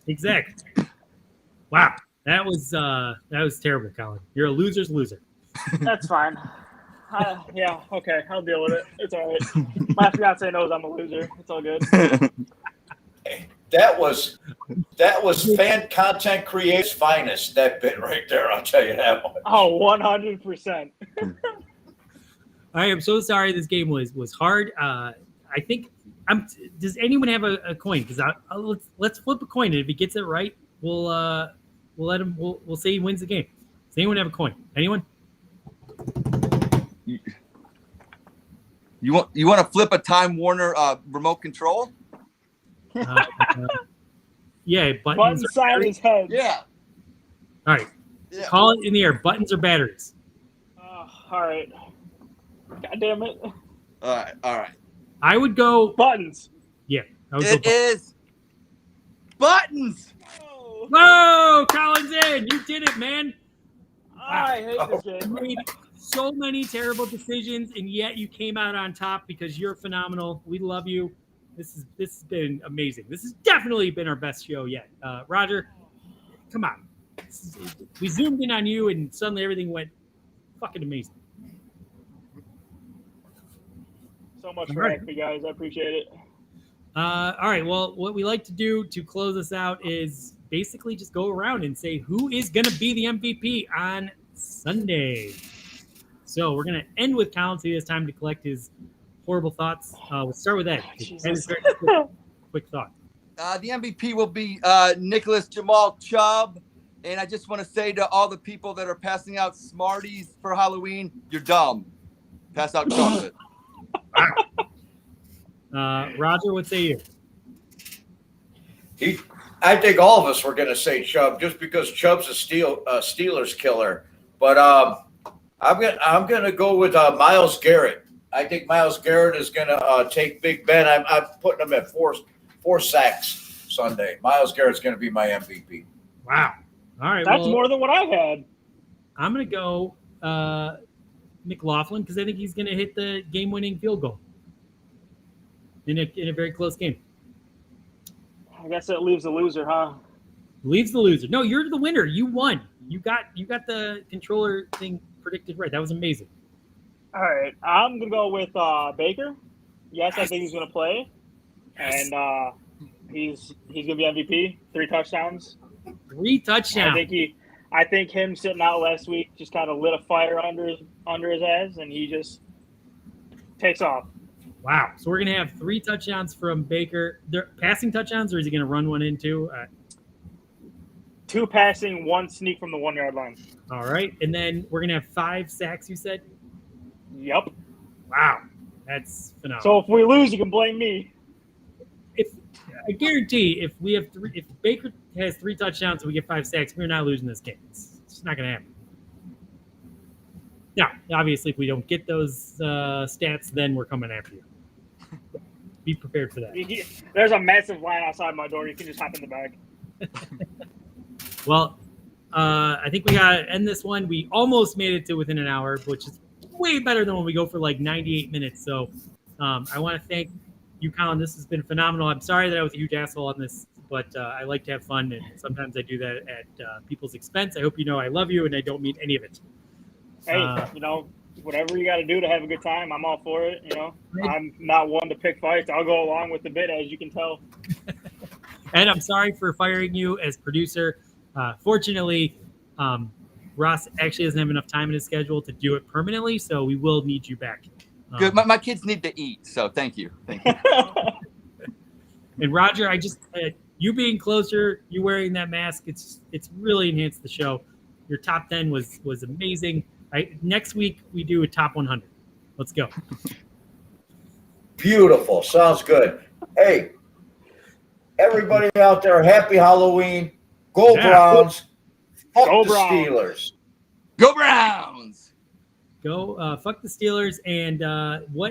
Exactly. Wow, that was terrible, Colin. You're a loser's loser. That's fine. Yeah, okay, I'll deal with it. It's all right. My fiance knows I'm a loser. It's all good. That was fan content creator's finest. That bit right there, I'll tell you that one. Oh, 100%. I am so sorry. This game was hard. I think. Does anyone have a coin? Because let's flip a coin, and if he gets it right, we'll let him. We'll say he wins the game. Does anyone have a coin? Anyone? You want to flip a Time Warner remote control? Yeah, buttons. Button side is head. Yeah. All right. Yeah. Call it in the air. Buttons or batteries? All right. God damn it. All right. I would go Buttons. Yeah. I would It go is buttons. Whoa, Colin's in. You did it, man. I hate this You game. made so many terrible decisions, and yet you came out on top because you're phenomenal. We love you. This has been amazing. This has definitely been our best show yet. Roger, come on. We zoomed in on you, and suddenly everything went fucking amazing. So much for having me, guys. I appreciate it. All right. Well, what we like to do to close us out is basically just go around and say who is going to be the MVP on Sunday. So we're going to end with Colin, so he has time to collect his horrible thoughts. We'll start with Ed. Quick thought. The MVP will be Nicholas Jamal Chubb. And I just want to say to all the people that are passing out Smarties for Halloween, you're dumb. Pass out chocolate. Roger, what say you? I think all of us were going to say Chubb just because Chubb's a Steelers killer. But I'm gonna go with Myles Garrett. I think Myles Garrett is going to take Big Ben. I'm putting him at four sacks Sunday. Myles Garrett's going to be my MVP. Wow. All right. That's more than what I had. I'm going to go McLaughlin because I think he's going to hit the game-winning field goal in a very close game. I guess it leaves the loser, huh? Leaves the loser. No, you're the winner. You won. You got the controller thing predicted right. That was amazing. All right. I'm going to go with Baker. Yes, I think he's going to play. And he's going to be MVP. 3 touchdowns. 3 touchdowns. I think him sitting out last week just kind of lit a fire under his ass, and he just takes off. Wow. So we're going to have 3 touchdowns from Baker. They're passing touchdowns, or is he going to run one in too? 2 passing, 1 sneak from the 1-yard line. All right. And then we're going to have 5 sacks, you said? Yep. Wow. That's phenomenal. So if we lose, you can blame me. I guarantee if Baker has 3 touchdowns and we get 5 sacks, we're not losing this game. It's just not going to happen. Now, obviously, if we don't get those stats, then we're coming after you. Be prepared for that. There's a massive line outside my door. You can just hop in the bag. Well, I think we got to end this one. We almost made it to within an hour, which is way better than when we go for like 98 minutes. So I want to thank you, Colin. This has been phenomenal. I'm sorry that I was a huge asshole on this, but I like to have fun, and sometimes I do that at people's expense. I hope you know I love you, and I don't mean any of it. Hey, whatever you got to do to have a good time, I'm all for it. I'm not one to pick fights. I'll go along with the bit, as you can tell. Ed, I'm sorry for firing you as producer. Fortunately, Ross actually doesn't have enough time in his schedule to do it permanently, so we will need you back. Good. My kids need to eat, so thank you. And Roger, you being closer, you wearing that mask, it's really enhanced the show. Your top 10 was amazing. Next week we do a top 100. Let's go. Beautiful. Sounds good. Hey, everybody out there, happy Halloween. Go Browns. Fuck Go the Browns. Steelers. Go Browns. Go fuck the Steelers and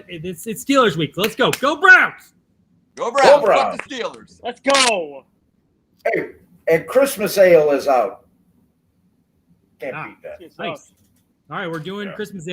it's Steelers week. Let's go. Go Browns. Go Browns. Go Browns. Fuck the Steelers. Let's go. Hey, and Christmas ale is out. Can't beat that. It's Nice. All right, we're doing Christmas